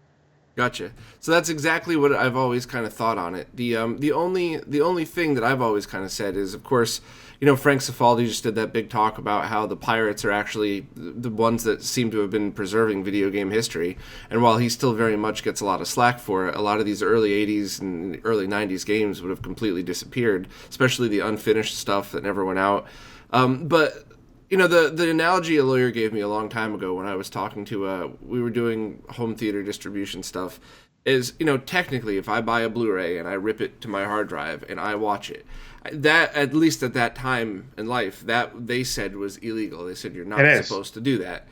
Gotcha. So that's exactly what I've always kind of thought on it. The only thing that I've always kind of said is, of course, Frank Cifaldi just did that big talk about how the pirates are actually the ones that seem to have been preserving video game history. And while he still very much gets a lot of slack for it, a lot of these early '80s and early '90s games would have completely disappeared, especially the unfinished stuff that never went out. But the analogy a lawyer gave me a long time ago when I was talking to we were doing home theater distribution stuff is, technically if I buy a Blu-ray and I rip it to my hard drive and I watch it, that, at least at that time in life, that they said was illegal. They said you're not supposed to do that.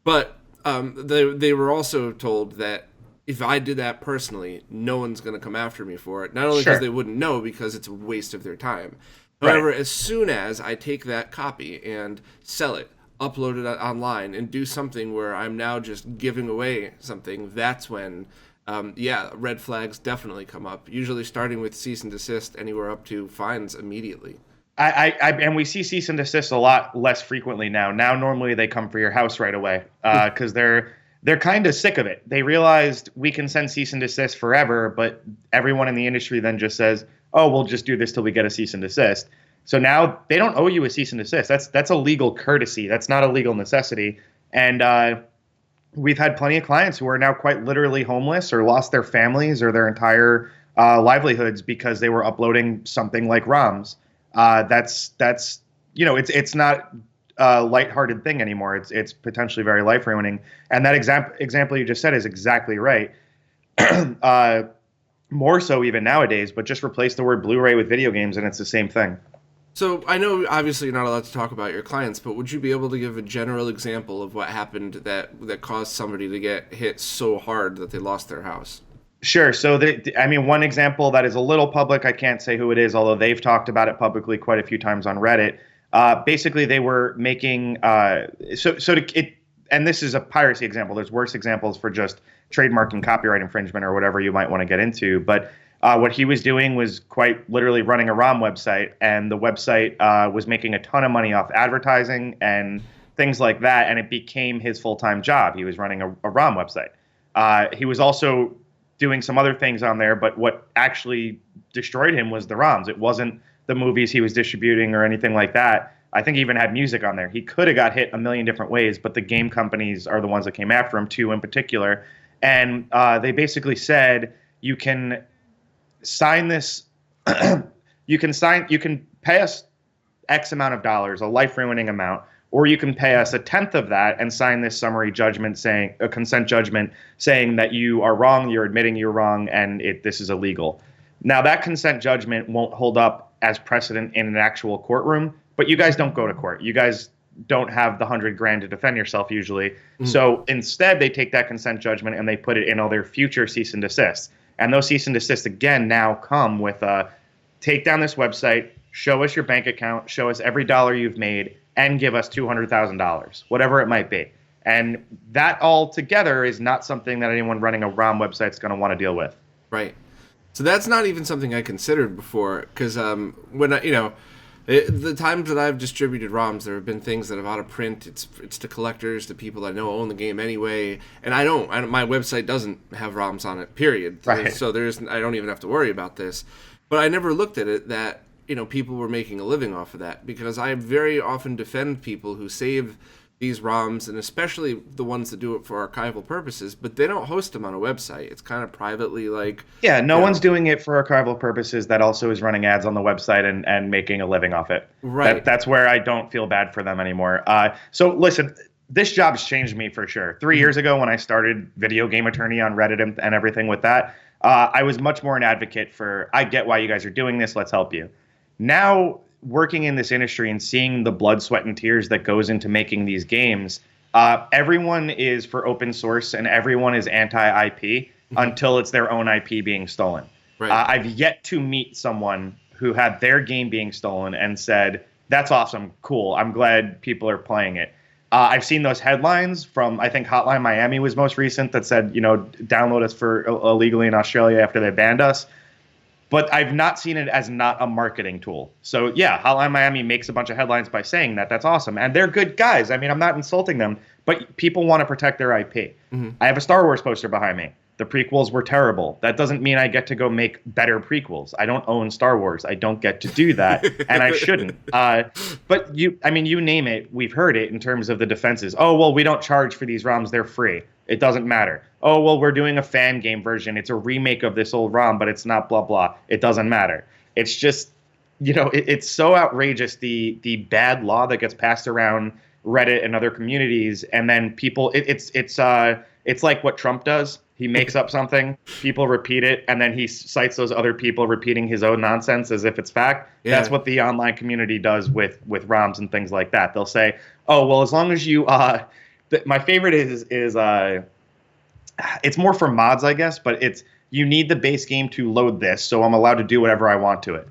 But they were also told that if I did that personally, no one's going to come after me for it. Not only because Sure. they wouldn't know, because it's a waste of their time. Right. However, as soon as I take that copy and sell it, upload it online, and do something where I'm now just giving away something, that's when, red flags definitely come up. Usually starting with cease and desist, anywhere up to fines immediately. And we see cease and desist a lot less frequently now. Now, normally they come for your house right away because they're kind of sick of it. They realized we can send cease and desist forever, but everyone in the industry then just says, "Oh, we'll just do this till we get a cease and desist." So now they don't owe you a cease and desist. That's a legal courtesy. That's not a legal necessity. And we've had plenty of clients who are now quite literally homeless or lost their families or their entire livelihoods because they were uploading something like ROMs. It's not a lighthearted thing anymore. It's potentially very life ruining. And that example you just said is exactly right. More so even nowadays, but just replace the word Blu-ray with video games and it's the same thing. So I know obviously you're not allowed to talk about your clients, but would you be able to give a general example of what happened that caused somebody to get hit so hard that they lost their house? Sure. So, one example that is a little public, I can't say who it is, although they've talked about it publicly quite a few times on Reddit. Basically, they were making and this is a piracy example. There's worse examples for just trademark and copyright infringement or whatever you might want to get into. But what he was doing was quite literally running a ROM website, and the website was making a ton of money off advertising and things like that, and it became his full-time job. He was running a ROM website. He was also doing some other things on there, but what actually destroyed him was the ROMs. It wasn't the movies he was distributing or anything like that. I think he even had music on there. He could have got hit a million different ways, but the game companies are the ones that came after him, two in particular. And they basically said, you can sign this, you can pay us X amount of dollars, a life-ruining amount, or you can pay us a tenth of that and sign this summary judgment saying a consent judgment saying that you are wrong, you're admitting you're wrong, and this is illegal. Now that consent judgment won't hold up as precedent in an actual courtroom, but you guys don't go to court. You guys don't have the $100,000 to defend yourself usually. Mm-hmm. So instead they take that consent judgment and they put it in all their future cease and desists. And those cease and desists again now come with take down this website, show us your bank account, show us every dollar you've made, and give us $200,000, whatever it might be. And that all together is not something that anyone running a ROM website is going to want to deal with. Right. So that's not even something I considered before, because when the times that I've distributed ROMs, there have been things that have out of print. It's to collectors, to people that know own the game anyway, and I don't. My website doesn't have ROMs on it. Period. Right. So I don't even have to worry about this. But I never looked at it that people were making a living off of that, because I very often defend people who save these ROMs, and especially the ones that do it for archival purposes, but they don't host them on a website. It's kind of privately no one's doing it for archival purposes that also is running ads on the website and making a living off it. Right. That's where I don't feel bad for them anymore. So listen, this job's changed me for sure. 3 years ago when I started video game attorney on Reddit and everything with that, I was much more an advocate for, I get why you guys are doing this, let's help you. Now, working in this industry and seeing the blood, sweat, and tears that goes into making these games, everyone is for open source and everyone is anti-IP until it's their own IP being stolen. Right. I've yet to meet someone who had their game being stolen and said, that's awesome, cool, I'm glad people are playing it. I've seen those headlines from, I think Hotline Miami was most recent, that said, download us for illegally in Australia after they banned us. But I've not seen it as not a marketing tool. So yeah, Hotline Miami makes a bunch of headlines by saying that. That's awesome. And they're good guys. I mean, I'm not insulting them, but people want to protect their IP. Mm-hmm. I have a Star Wars poster behind me. The prequels were terrible. That doesn't mean I get to go make better prequels. I don't own Star Wars. I don't get to do that, and I shouldn't. But you name it, we've heard it in terms of the defenses. Oh, well, we don't charge for these ROMs. They're free. It doesn't matter. Oh, well, we're doing a fan game version. It's a remake of this old ROM, but it's not blah, blah. It doesn't matter. It's just, it's so outrageous, the bad law that gets passed around Reddit and other communities, and then people, it's like what Trump does. He makes up something, people repeat it, and then he cites those other people repeating his own nonsense as if it's fact. Yeah. That's what the online community does with ROMs and things like that. They'll say, oh, well, as long as you my favorite is it's more for mods, I guess, but it's you need the base game to load this, so I'm allowed to do whatever I want to it.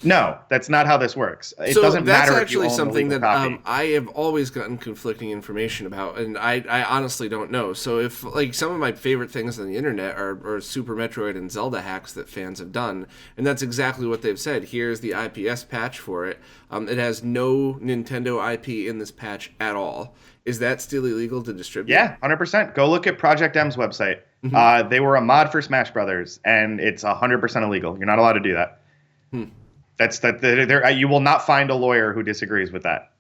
No, that's not how this works. It doesn't matter. That's actually if you own something the that I have always gotten conflicting information about, and I honestly don't know. So if some of my favorite things on the internet are Super Metroid and Zelda hacks that fans have done, and that's exactly what they've said. Here's the IPS patch for it. It has no Nintendo IP in this patch at all. Is that still illegal to distribute? Yeah, 100%. Go look at Project M's website. Mm-hmm. They were a mod for Smash Brothers, and it's 100% illegal. You're not allowed to do that. You will not find a lawyer who disagrees with that.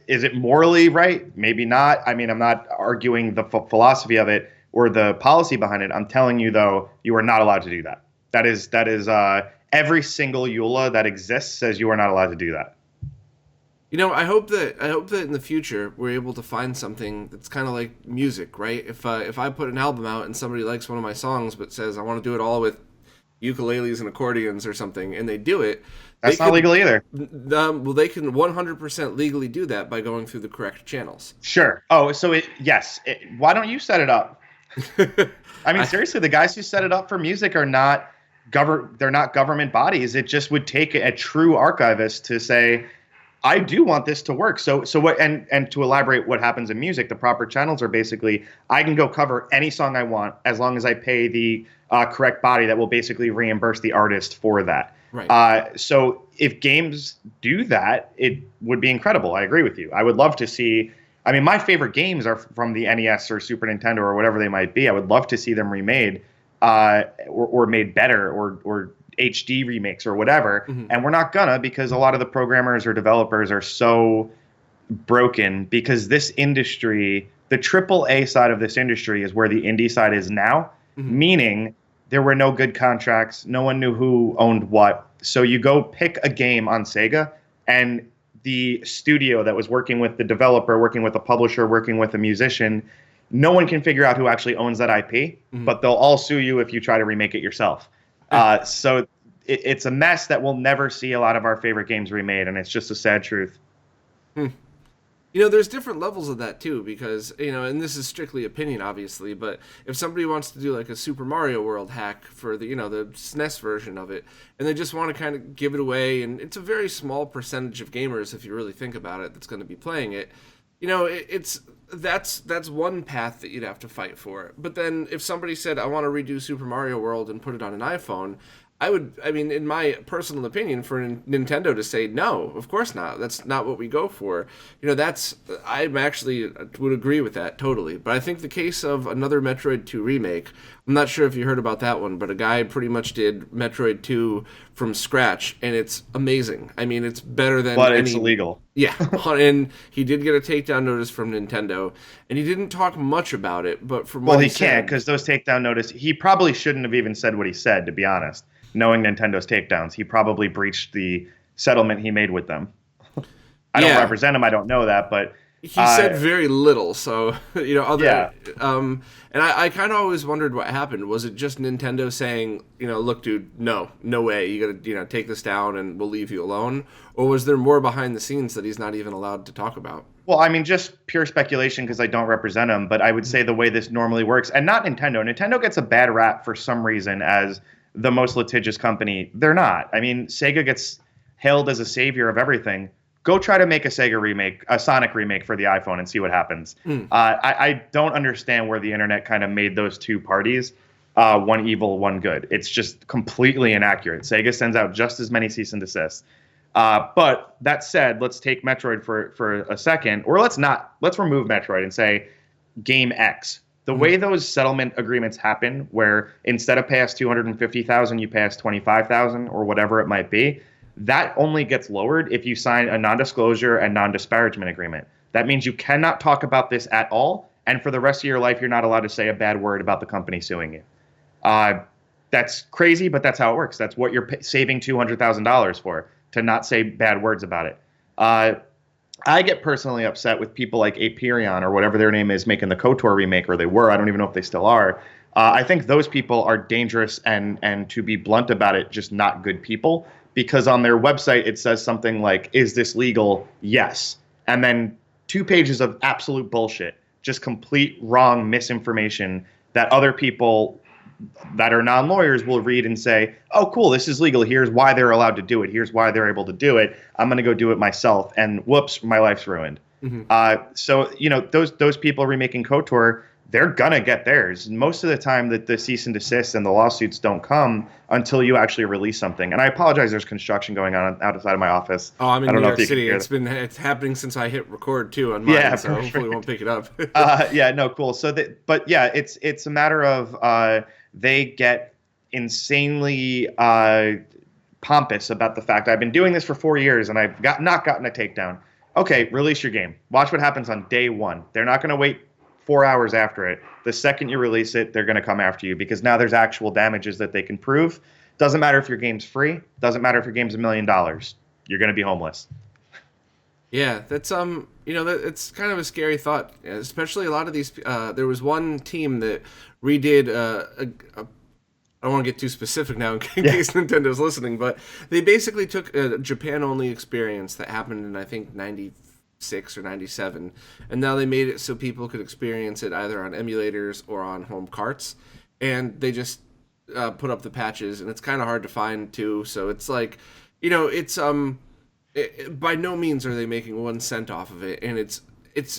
Is it morally right? Maybe not. I mean, I'm not arguing the philosophy of it or the policy behind it. I'm telling you, though, you are not allowed to do that. That is every single EULA that exists says you are not allowed to do that. I hope that in the future we're able to find something that's kind of like music, right? If I put an album out and somebody likes one of my songs but says I want to do it all with ukuleles and accordions or something, and they do it. That's not legal either. Well, they can 100% legally do that by going through the correct channels. Sure. Oh, so why don't you set it up? I mean, seriously, the guys who set it up for music are not they're not government bodies. It just would take a true archivist to say, I do want this to work. So what? And to elaborate what happens in music, the proper channels are basically I can go cover any song I want as long as I pay the correct body that will basically reimburse the artist for that. Right. So if games do that, it would be incredible. I agree with you. I would love to see. I mean, my favorite games are from the NES or Super Nintendo or whatever they might be. I would love to see them remade or made better or HD remakes or whatever. Mm-hmm. And we're not gonna, because a lot of the programmers or developers are so broken, because this industry, the AAA side of this industry is where the indie side is now, mm-hmm. meaning there were no good contracts. No one knew who owned what. So you go pick a game on Sega, and the studio that was working with the developer, working with a publisher, working with a musician, no one can figure out who actually owns that IP, mm-hmm. but they'll all sue you if you try to remake it yourself. So it's a mess that we'll never see a lot of our favorite games remade, and it's just a sad truth. There's different levels of that too, because, and this is strictly opinion, obviously, but if somebody wants to do like a Super Mario World hack for the SNES version of it, and they just want to kind of give it away, and it's a very small percentage of gamers, if you really think about it, that's going to be playing it, that's one path that you'd have to fight for. But then if somebody said, I want to redo Super Mario World and put it on an iPhone, in my personal opinion, for Nintendo to say, no, of course not. That's not what we go for. I actually would agree with that totally. But I think the case of another Metroid 2 remake, I'm not sure if you heard about that one, but a guy pretty much did Metroid 2 from scratch, and it's amazing. I mean, it's better than it's illegal. Yeah, and he did get a takedown notice from Nintendo, and he didn't talk much about it, but from what he can't, because those takedown notices, he probably shouldn't have even said what he said, to be honest. Knowing Nintendo's takedowns, he probably breached the settlement he made with them. I don't represent him, I don't know that, but He said very little, so Yeah. And I kind of always wondered what happened. Was it just Nintendo saying, look, dude, no way, you gotta, take this down, and we'll leave you alone, or was there more behind the scenes that he's not even allowed to talk about? Well, I mean, just pure speculation because I don't represent him, but I would say the way this normally works, and not Nintendo. Nintendo gets a bad rap for some reason as the most litigious company. They're not. I mean, Sega gets hailed as a savior of everything. Go try to make a Sega remake, a Sonic remake for the iPhone, and see what happens. I don't understand where the internet kind of made those two parties, one evil, one good. It's just completely inaccurate. Sega sends out just as many cease and desists. But that said, let's take Metroid for a second, or let's remove Metroid and say Game X. The way those settlement agreements happen, where instead of pay us $250,000, you pay us $25,000 or whatever it might be, that only gets lowered if you sign a non-disclosure and non-disparagement agreement. That means you cannot talk about this at all, and for the rest of your life, you're not allowed to say a bad word about the company suing you. That's crazy, but that's how it works. That's what you're saving $200,000 for, to not say bad words about it. I get personally upset with people like Paprium or whatever their name is making the KOTOR remake, or they were. I don't even know if they still are. I think those people are dangerous and to be blunt about it, just not good people. Because on their website, it says something like, is this legal? Yes. And then 2 pages of absolute bullshit, just complete wrong misinformation that other people that are non-lawyers will read and say, oh, cool, this is legal. Here's why they're allowed to do it. Here's why they're able to do it. I'm going to go do it myself. And whoops, my life's ruined. So, those people remaking KOTOR, they're going to get theirs. Most of the time that the cease and desist and the lawsuits don't come until you actually release something. And I apologize, there's construction going on outside of my office. Oh, I'm in New York City. It's happening since I hit record too on mine, so hopefully we won't pick it up. Yeah, no, cool. So it's a matter of they get insanely pompous about the fact I've been doing this for 4 years and I've not gotten a takedown. Okay, release your game. Watch what happens on day one. They're not going to wait 4 hours after it. The second you release it, they're going to come after you because now there's actual damages that they can prove. Doesn't matter if your game's free. Doesn't matter if your game's $1 million. You're going to be homeless. Yeah, that's it's kind of a scary thought, especially a lot of these. There was one team that redid I don't want to get too specific now in case Nintendo's listening, but they basically took a Japan-only experience that happened in, I think, 96 or 97, and now they made it so people could experience it either on emulators or on home carts, and they just put up the patches, and it's kind of hard to find too, so it's like, it's by no means are they making 1 cent off of it, and it's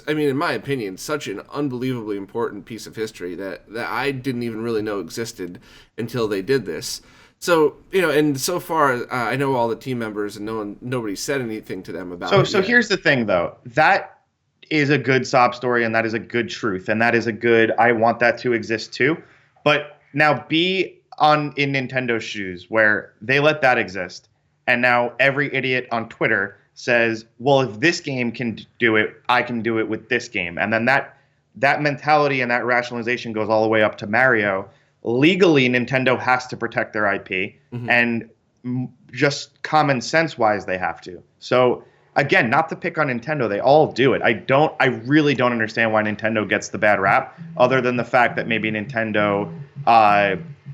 I mean, in my opinion, such an unbelievably important piece of history that I didn't even really know existed until they did this. So, and so far, I know all the team members, and nobody said anything to them about it. So here's the thing, though. That is a good sob story, and that is a good truth, and that is a good, I want that to exist too. But now be in Nintendo's shoes, where they let that exist, and now every idiot on Twitter says, well, if this game can do it, I can do it with this game. And then that mentality and that rationalization goes all the way up to Mario. Legally, Nintendo has to protect their IP, and just common sense wise, they have to. So again, not to pick on Nintendo, they all do it. I really don't understand why Nintendo gets the bad rap, other than the fact that maybe Nintendo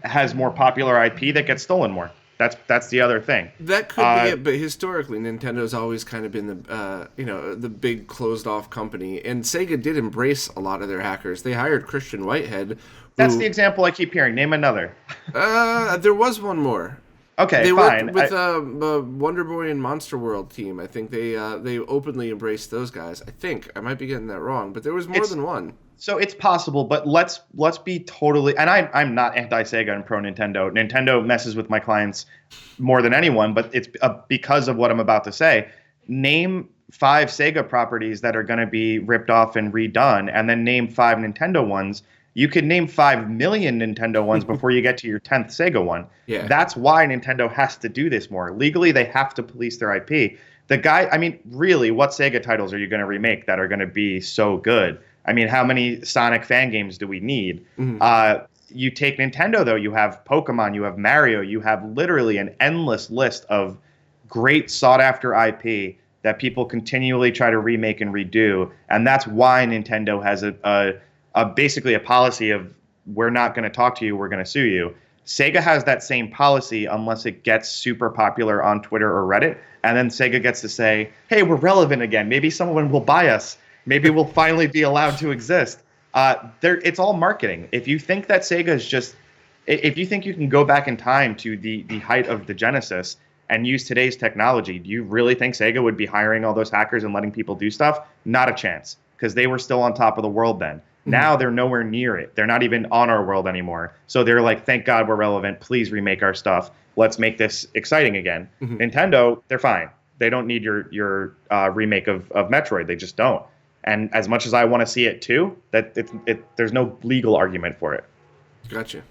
has more popular IP that gets stolen more. That's the other thing. That could be it, but historically, Nintendo's always kind of been the big closed off company, and Sega did embrace a lot of their hackers. They hired Christian Whitehead. That's the example I keep hearing. Name another. There was one more. Okay, they fine. worked with Wonder Boy and Monster World team. I think they openly embraced those guys. I think I might be getting that wrong, but there was more than one. So it's possible, but let's be totally. And I'm not anti-Sega and pro Nintendo. Nintendo messes with my clients more than anyone, but it's because of what I'm about to say. Name 5 Sega properties that are going to be ripped off and redone, and then name 5 Nintendo ones. You could name 5 million Nintendo ones before you get to your 10th Sega one. Yeah. That's why Nintendo has to do this more. Legally, they have to police their IP. Really, what Sega titles are you going to remake that are going to be so good? I mean, how many Sonic fan games do we need? You take Nintendo, though, you have Pokemon, you have Mario, you have literally an endless list of great sought-after IP that people continually try to remake and redo, and that's why Nintendo has basically a policy of we're not going to talk to you, we're going to sue you. Sega has that same policy unless it gets super popular on Twitter or Reddit, and then Sega gets to say, hey, we're relevant again. Maybe someone will buy us. Maybe we'll finally be allowed to exist. It's all marketing. If you think that Sega is just, if you think you can go back in time to the height of the Genesis and use today's technology, do you really think Sega would be hiring all those hackers and letting people do stuff? Not a chance, because they were still on top of the world then. Now they're nowhere near it. They're not even on our world anymore. So they're like, thank God we're relevant. Please remake our stuff. Let's make this exciting again. Nintendo, they're fine. They don't need your remake of Metroid. They just don't. And as much as I want to see it too, there's no legal argument for it. Gotcha.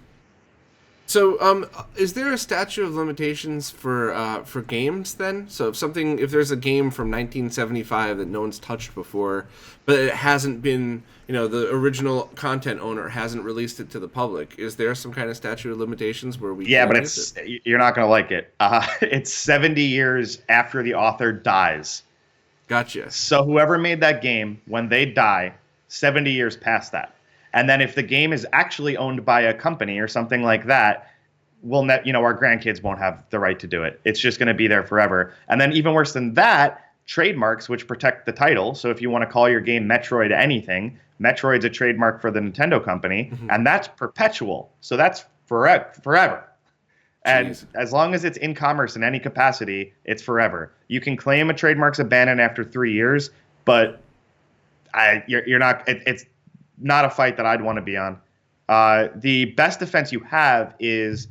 So, is there a statute of limitations for games then? So, if there's a game from 1975 that no one's touched before, but it hasn't been, the original content owner hasn't released it to the public, is there some kind of statute of limitations where we? Yeah, but you're not going to like it. It's 70 years after the author dies. Gotcha. So whoever made that game, when they die, 70 years past that. And then if the game is actually owned by a company or something like that, our grandkids won't have the right to do it. It's just going to be there forever. And then even worse than that, trademarks, which protect the title. So if you want to call your game Metroid anything, Metroid's a trademark for the Nintendo company, and that's perpetual. So that's forever. And Jeez. As long as it's in commerce in any capacity, it's forever. You can claim a trademark's abandoned after 3 years, but you're not. It's not a fight that I'd want to be on. The best defense you have is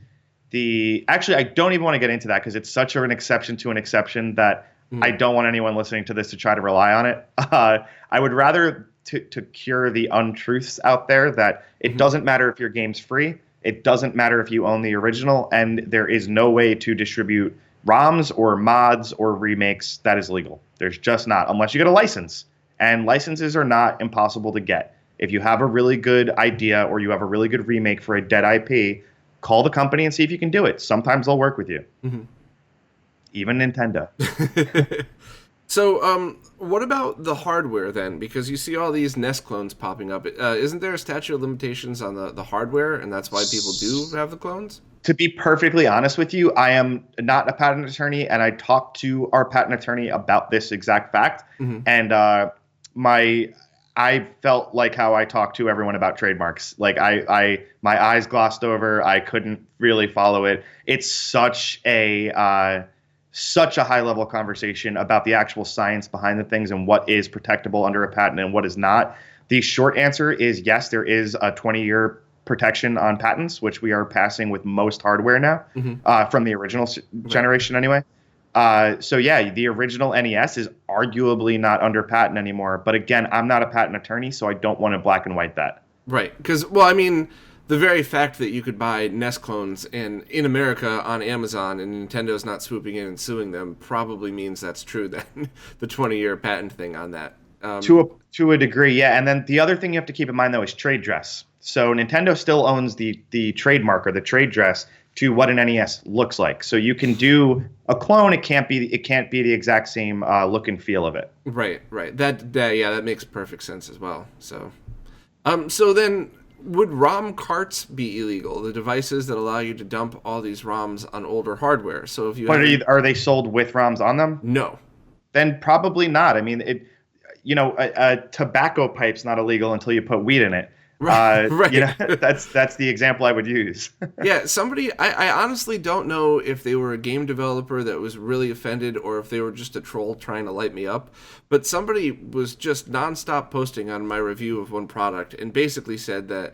actually, I don't even want to get into that because it's such an exception to an exception that I don't want anyone listening to this to try to rely on it. I would rather to cure the untruths out there that it doesn't matter if your game's free. It doesn't matter if you own the original, and there is no way to distribute ROMs or mods or remakes that is legal. There's just not, unless you get a license. And licenses are not impossible to get. If you have a really good idea or you have a really good remake for a dead IP, call the company and see if you can do it. Sometimes they'll work with you. Even Nintendo. So, what about the hardware then? Because you see all these NES clones popping up. Isn't there a statute of limitations on the hardware, and that's why people do have the clones? To be perfectly honest with you, I am not a patent attorney, and I talked to our patent attorney about this exact fact. And I felt like how I talk to everyone about trademarks. Like my eyes glossed over. I couldn't really follow it. It's such a high level conversation about the actual science behind the things and what is protectable under a patent and what is not. The short answer is yes, there is a 20-year protection on patents, which we are passing with most hardware now, from the original generation anyway. So yeah, the original NES is arguably not under patent anymore. But again, I'm not a patent attorney, so I don't want to black and white that. Right. Because, well, I mean, the very fact that you could buy NES clones in America on Amazon and Nintendo's not swooping in and suing them probably means that's true then, the 20-year patent thing on that. To a degree, yeah. And then the other thing you have to keep in mind, though, is trade dress. So Nintendo still owns the trademark or the trade dress to what an NES looks like. So you can do a clone. It can't be the exact same look and feel of it. Right. That makes perfect sense as well. So then would ROM carts be illegal? The devices that allow you to dump all these ROMs on older hardware. So if you are they sold with ROMs on them? No. Then probably not. I mean, a tobacco pipe's not illegal until you put weed in it. Right. That's the example I would use. Yeah, I honestly don't know if they were a game developer that was really offended or if they were just a troll trying to light me up, but somebody was just nonstop posting on my review of one product and basically said that,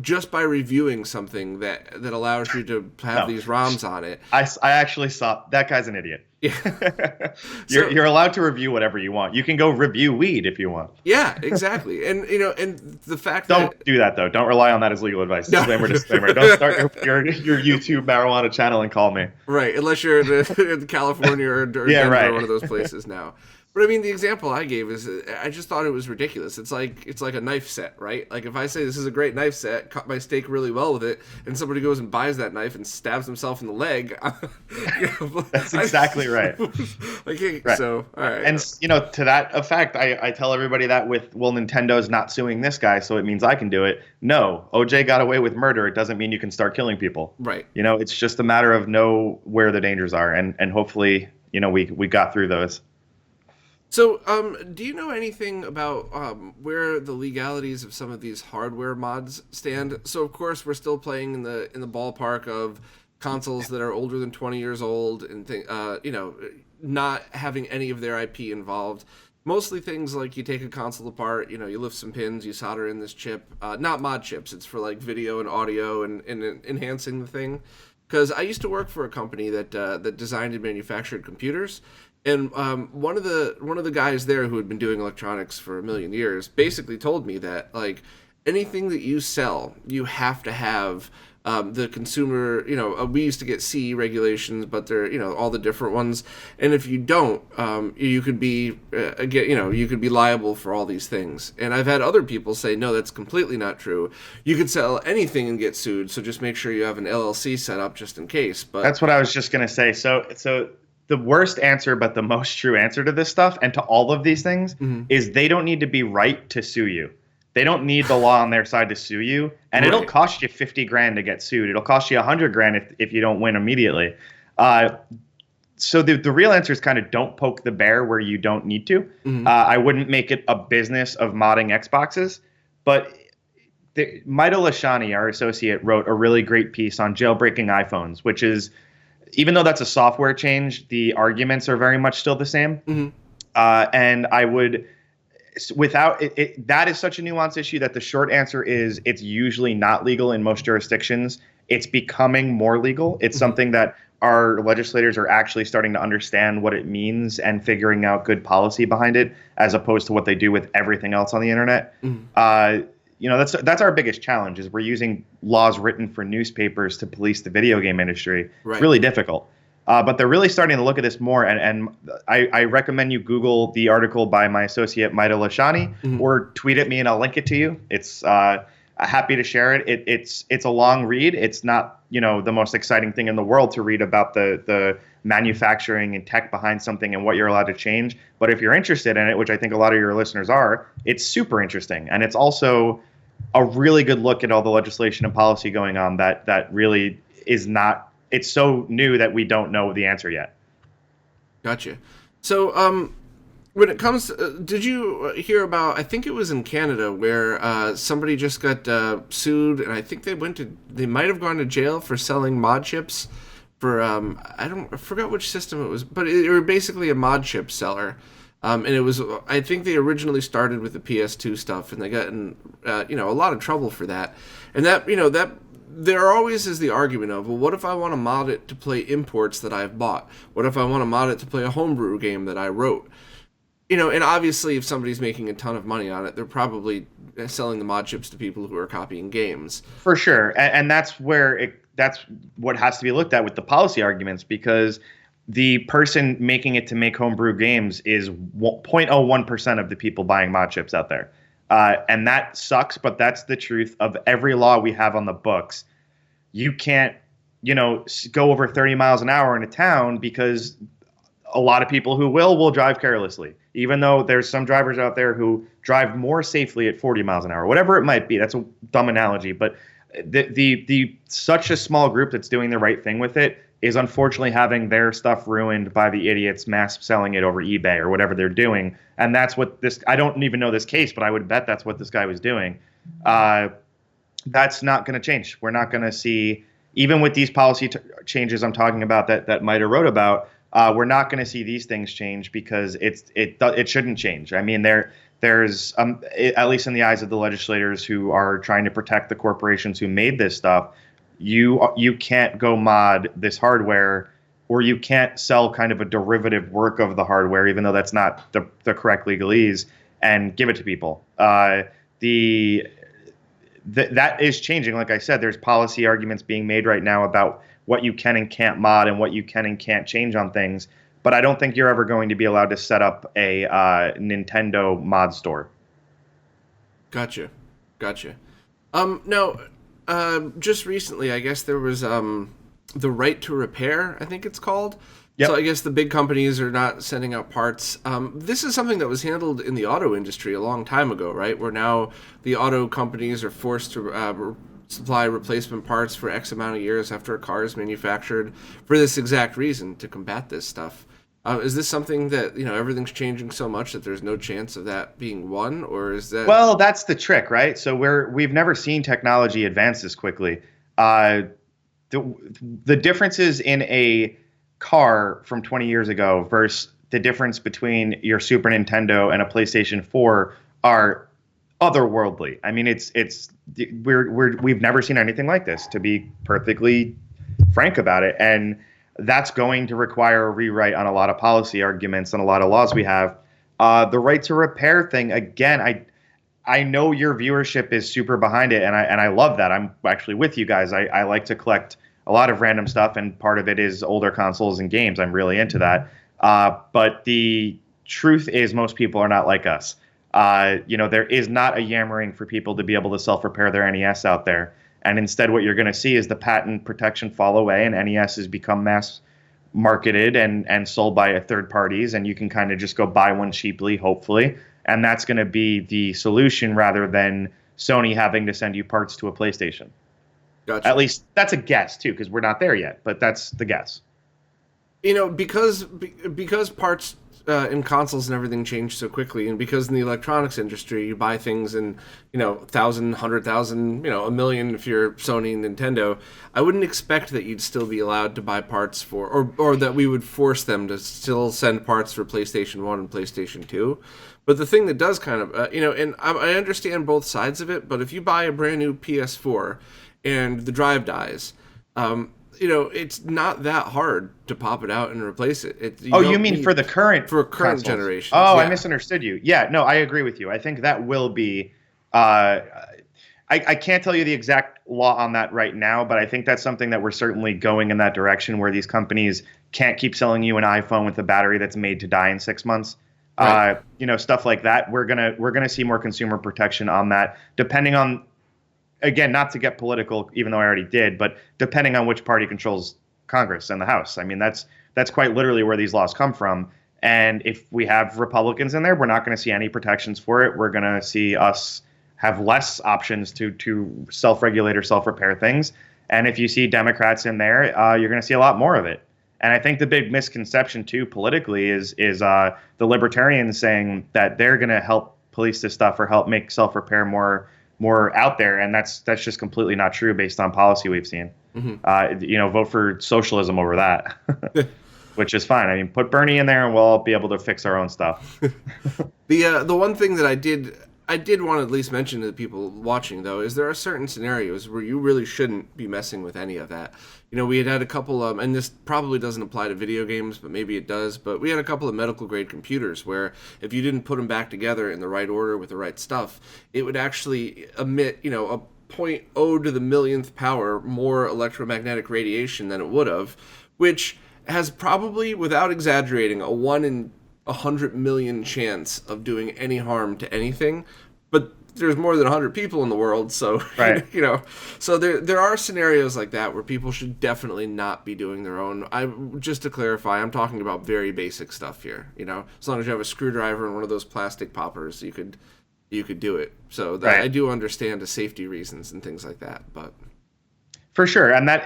just by reviewing something that allows you to have these ROMs on it. I actually saw that guy's an idiot. Yeah. You're allowed to review whatever you want. You can go review weed if you want. Yeah, exactly. And and the fact don't do that though. Don't rely on that as legal advice. Disclaimer. Don't start your YouTube marijuana channel and call me. Right, unless you're in California or Denver, one of those places now. But I mean, the example I gave is I just thought it was ridiculous. It's like a knife set, right? Like if I say this is a great knife set, cut my steak really well with it, and somebody goes and buys that knife and stabs himself in the leg, That's exactly right. Like, hey, Right. so all right, And to that effect, I tell everybody that with, well, Nintendo's not suing this guy, so it means I can do it. No, OJ got away with murder. It doesn't mean you can start killing people. right. It's just a matter of know where the dangers are, and hopefully, we got through those. So, do you know anything about where the legalities of some of these hardware mods stand? So, of course, we're still playing in the ballpark of consoles that are older than 20 years old, and not having any of their IP involved. Mostly things like you take a console apart, you lift some pins, you solder in this chip. Not mod chips; it's for like video and audio and enhancing the thing. Because I used to work for a company that designed and manufactured computers. And one of the guys there who had been doing electronics for a million years basically told me that like anything that you sell, you have to have the consumer. We used to get CE regulations, but they're all the different ones. And if you don't, you could be you could be liable for all these things. And I've had other people say no, that's completely not true. You could sell anything and get sued. So just make sure you have an LLC set up just in case. But That's what I was just gonna say. So the worst answer, but the most true answer to this stuff and to all of these things is they don't need to be right to sue you. They don't need the law on their side to sue you, and it'll cost you 50 grand to get sued. It'll cost you 100 grand if you don't win immediately. So the real answer is kind of don't poke the bear where you don't need to. I wouldn't make it a business of modding Xboxes, but Maida Lashani, our associate, wrote a really great piece on jailbreaking iPhones, which is, even though that's a software change, the arguments are very much still the same. And I would, without it, that is such a nuanced issue that the short answer is it's usually not legal in most jurisdictions. It's becoming more legal. It's something that our legislators are actually starting to understand what it means and figuring out good policy behind it, as opposed to what they do with everything else on the internet. That's our biggest challenge, is we're using laws written for newspapers to police the video game industry. Right. It's really difficult. But they're really starting to look at this more, and I recommend you Google the article by my associate Maida Lashani, or tweet at me and I'll link it to you. It's happy to share it. It's a long read. It's not the most exciting thing in the world to read about the manufacturing and tech behind something and what you're allowed to change. But if you're interested in it, which I think a lot of your listeners are, it's super interesting, and it's also a really good look at all the legislation and policy going on that really is not. It's so new that we don't know the answer yet. Gotcha. So, when it comes to, did you hear about, I think it was in Canada, where somebody just got sued, and I think they might have gone to jail for selling mod chips for, I forgot which system it was, but they were basically a mod chip seller. And it was, I think they originally started with the PS2 stuff, and they got in, a lot of trouble for that. And that there always is the argument of, well, what if I want to mod it to play imports that I've bought? What if I want to mod it to play a homebrew game that I wrote? And obviously if somebody's making a ton of money on it, they're probably selling the mod chips to people who are copying games. For sure. And that's that's what has to be looked at with the policy arguments, because the person making it to make homebrew games is 0.01% of the people buying mod chips out there. And that sucks, but that's the truth of every law we have on the books. You can't, go over 30 miles an hour in a town, because a lot of people who will drive carelessly, even though there's some drivers out there who drive more safely at 40 miles an hour, whatever it might be. That's a dumb analogy, but the such a small group that's doing the right thing with it is unfortunately having their stuff ruined by the idiots mass selling it over eBay or whatever they're doing. And that's what I don't even know this case, but I would bet that's what this guy was doing. That's not going to change. We're not going to see, even with these policy changes I'm talking about that Maida wrote about, we're not going to see these things change, because it shouldn't change. I mean, there's at least in the eyes of the legislators who are trying to protect the corporations who made this stuff, you can't go mod this hardware, or you can't sell kind of a derivative work of the hardware, even though that's not the correct legalese, and give it to people. That is changing. Like I said, there's policy arguments being made right now about what you can and can't mod and what you can and can't change on things. but I don't think you're ever going to be allowed to set up a Nintendo mod store. Gotcha. Now, just recently, I guess there was the right to repair, I think it's called. Yep. So I guess the big companies are not sending out parts. This is something that was handled in the auto industry a long time ago, right? Where now the auto companies are forced to supply replacement parts for X amount of years after a car is manufactured for this exact reason, to combat this stuff. Is this something that, everything's changing so much that there's no chance of that being won, or is that... Well, that's the trick, right? So we've never seen technology advance this quickly. The differences in a car from 20 years ago versus the difference between your Super Nintendo and a PlayStation 4 are otherworldly. I mean, we've never seen anything like this, to be perfectly frank about it. And that's going to require a rewrite on a lot of policy arguments and a lot of laws we have. The right to repair thing, again, I know your viewership is super behind it, and I love that. I'm actually with you guys. I like to collect a lot of random stuff, and part of it is older consoles and games. I'm really into that. But the truth is most people are not like us. There is not a yammering for people to be able to self-repair their NES out there. And instead what you're going to see is the patent protection fall away, and NES has become mass marketed and sold by third parties, and you can kind of just go buy one cheaply, hopefully. And that's going to be the solution rather than Sony having to send you parts to a PlayStation. Gotcha. At least that's a guess too, because we're not there yet, but that's the guess. Because parts in consoles and everything change so quickly, and because in the electronics industry you buy things in 1,000, 100,000, a million if you're Sony and Nintendo, I wouldn't expect that you'd still be allowed to buy parts for, or that we would force them to still send parts for PlayStation 1 and PlayStation 2. But the thing that does kind of, and I understand both sides of it, but if you buy a brand new PS4 and the drive dies, it's not that hard to pop it out and replace it. You mean for the current current consoles? generation? Oh, yeah. I misunderstood you. Yeah, no, I agree with you. I think that will be. I can't tell you the exact law on that right now, but I think that's something that we're certainly going in that direction, where these companies can't keep selling you an iPhone with a battery that's made to die in 6 months. Right. Stuff like that. We're gonna see more consumer protection on that, depending on. Again, not to get political, even though I already did, but depending on which party controls Congress and the House. I mean, that's quite literally where these laws come from. And if we have Republicans in there, we're not going to see any protections for it. We're going to see us have less options to self-regulate or self-repair things. And if you see Democrats in there, you're going to see a lot more of it. And I think the big misconception, too, politically is the libertarians saying that they're going to help police this stuff or help make self-repair more out there, and that's just completely not true based on policy we've seen. Mm-hmm. Vote for socialism over that, which is fine. I mean, put Bernie in there, and we'll all be able to fix our own stuff. The one thing that I did want to at least mention to the people watching, though, is there are certain scenarios where you really shouldn't be messing with any of that. We had a couple of, and this probably doesn't apply to video games, but maybe it does, but we had a couple of medical grade computers where if you didn't put them back together in the right order with the right stuff, it would actually emit, a 0.0 to the millionth power more electromagnetic radiation than it would have, which has probably, without exaggerating, a 1 in 100 million chance of doing any harm to anything. But there's more than 100 people in the world, so right. So there are scenarios like that where people should definitely not be doing their own. Just to clarify, I'm talking about very basic stuff here. As long as you have a screwdriver and one of those plastic poppers, you could do it. So right. I do understand the safety reasons and things like that, but for sure. And that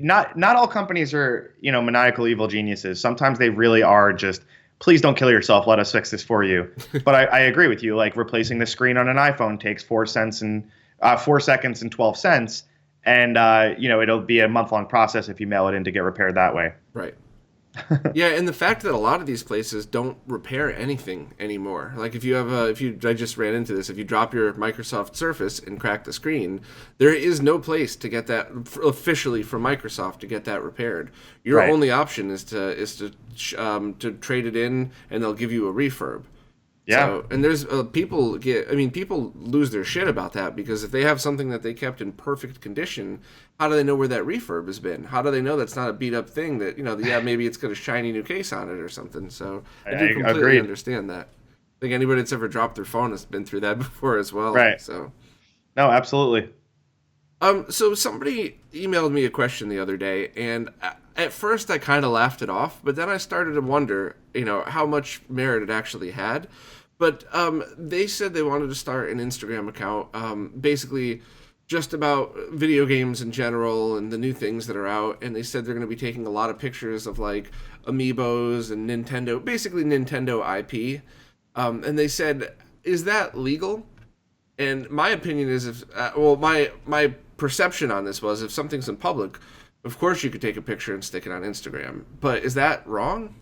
not all companies are maniacal evil geniuses. Sometimes they really are just. Please don't kill yourself. Let us fix this for you. But I agree with you. Like replacing the screen on an iPhone takes 4 seconds and 12 cents, and it'll be a month-long process if you mail it in to get repaired that way. Right. Yeah, and the fact that a lot of these places don't repair anything anymore. Like I just ran into this. If you drop your Microsoft Surface and crack the screen, there is no place to get that officially from Microsoft to get that repaired. Your right. only option is to trade it in, and they'll give you a refurb. Yeah. So, and there's people lose their shit about that, because if they have something that they kept in perfect condition, how do they know where that refurb has been? How do they know that's not a beat up thing that, yeah, maybe it's got a shiny new case on it or something? So I do completely agreed. understand that. I think anybody that's ever dropped their phone has been through that before as well. Right. So. No, absolutely. So somebody emailed me a question the other day, and at first I kind of laughed it off, but then I started to wonder, how much merit it actually had. But they said they wanted to start an Instagram account, basically just about video games in general and the new things that are out. And they said they're going to be taking a lot of pictures of like amiibos and Nintendo, basically Nintendo IP. And they said, is that legal? And my opinion is, my perception on this was, if something's in public, of course you could take a picture and stick it on Instagram. But is that wrong?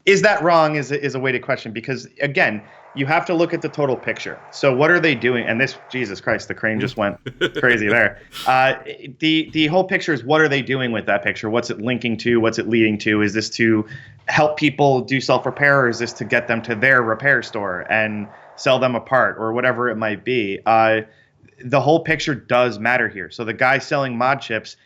Is that wrong is a weighted question, because, again, you have to look at the total picture. So what are they doing? And this, Jesus Christ, the crane just went crazy there. The whole picture is, what are they doing with that picture? What's it linking to? What's it leading to? Is this to help people do self-repair, or is this to get them to their repair store and sell them a part, or whatever it might be? The whole picture does matter here. So the guy selling mod chips,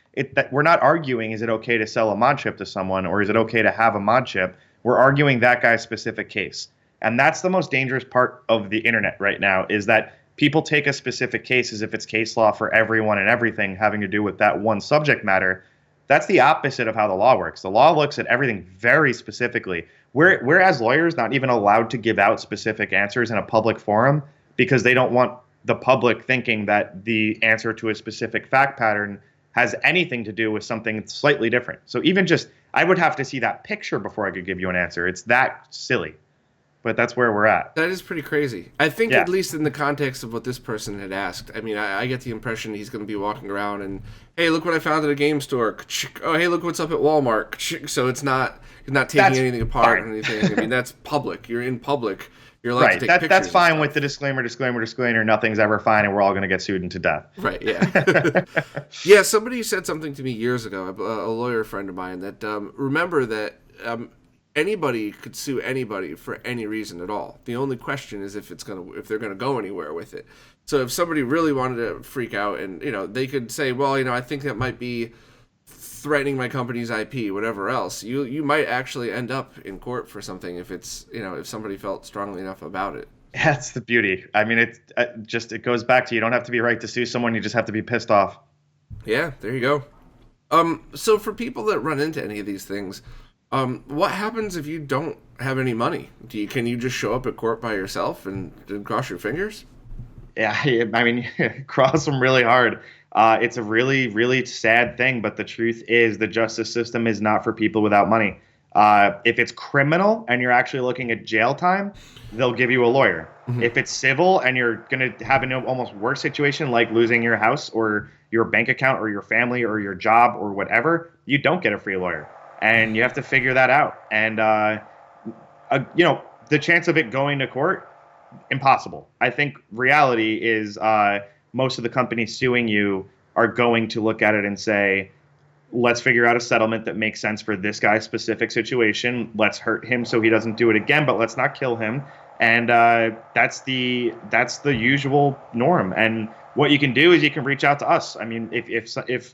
we're not arguing, is it okay to sell a mod chip to someone, or is it okay to have a mod chip? We're arguing that guy's specific case. And that's the most dangerous part of the internet right now, is that people take a specific case as if it's case law for everyone and everything having to do with that one subject matter. That's the opposite of how the law works. The law looks at everything very specifically. We're as lawyers not even allowed to give out specific answers in a public forum, because they don't want the public thinking that the answer to a specific fact pattern has anything to do with something slightly different. So even just, I would have to see that picture before I could give you an answer. It's that silly. But that's where we're at. That is pretty crazy. I think, at least in the context of what this person had asked, I mean, I get the impression he's going to be walking around and, hey, look what I found at a game store. Oh, hey, look what's up at Walmart. So it's not, you're not taking anything apart or anything. I mean, that's public. You're in public. You're allowed to take pictures. That's fine with the disclaimer, nothing's ever fine, and we're all going to get sued into death. Right, yeah. Yeah, somebody said something to me years ago, a lawyer friend of mine, that remember that anybody could sue anybody for any reason at all. The only question is if they're gonna go anywhere with it. So if somebody really wanted to freak out, and they could say, well, I think that might be threatening my company's IP, whatever else, you might actually end up in court for something if it's if somebody felt strongly enough about it. That's the beauty. I mean, it goes back to, you don't have to be right to sue someone, you just have to be pissed off. Yeah, there you go. So for people that run into any of these things, what happens if you don't have any money? Can you just show up at court by yourself and cross your fingers? Yeah, I mean, cross them really hard. It's a really, really sad thing, but the truth is the justice system is not for people without money. If it's criminal and you're actually looking at jail time, they'll give you a lawyer. Mm-hmm. If it's civil and you're going to have an almost worse situation, like losing your house or your bank account or your family or your job or whatever, you don't get a free lawyer. And you have to figure that out. And, the chance of it going to court, impossible. I think reality is most of the companies suing you are going to look at it and say, let's figure out a settlement that makes sense for this guy's specific situation. Let's hurt him so he doesn't do it again, but let's not kill him. And that's the usual norm. And what you can do is you can reach out to us. I mean, if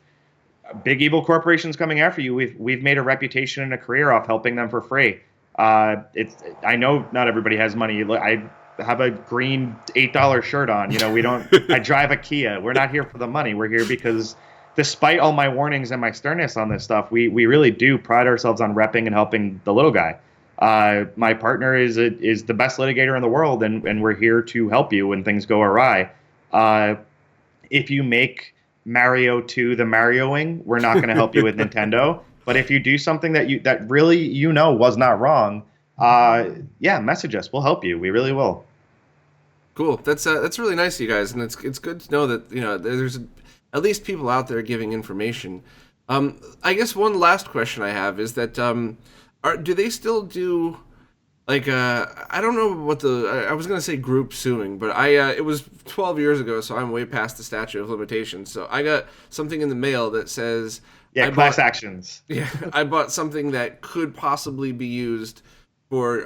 big evil corporations coming after you, we've made a reputation and a career off helping them for free. I know not everybody has money. I have a green $8 shirt on. We don't. I drive a Kia. We're not here for the money. We're here because, despite all my warnings and my sternness on this stuff, we really do pride ourselves on repping and helping the little guy. My partner is the best litigator in the world, and we're here to help you when things go awry. If you make Mario 2 the Marioing, we're not going to help you with Nintendo. But if you do something that really was not wrong, message us. We'll help you. We really will. Cool. That's really nice of you guys, and it's good to know that there's at least people out there giving information. I guess one last question I have is that do they still do like I don't know what I was gonna say group suing, but it was 12 years ago, so I'm way past the statute of limitations. So I got something in the mail that says class actions. Yeah, I bought something that could possibly be used for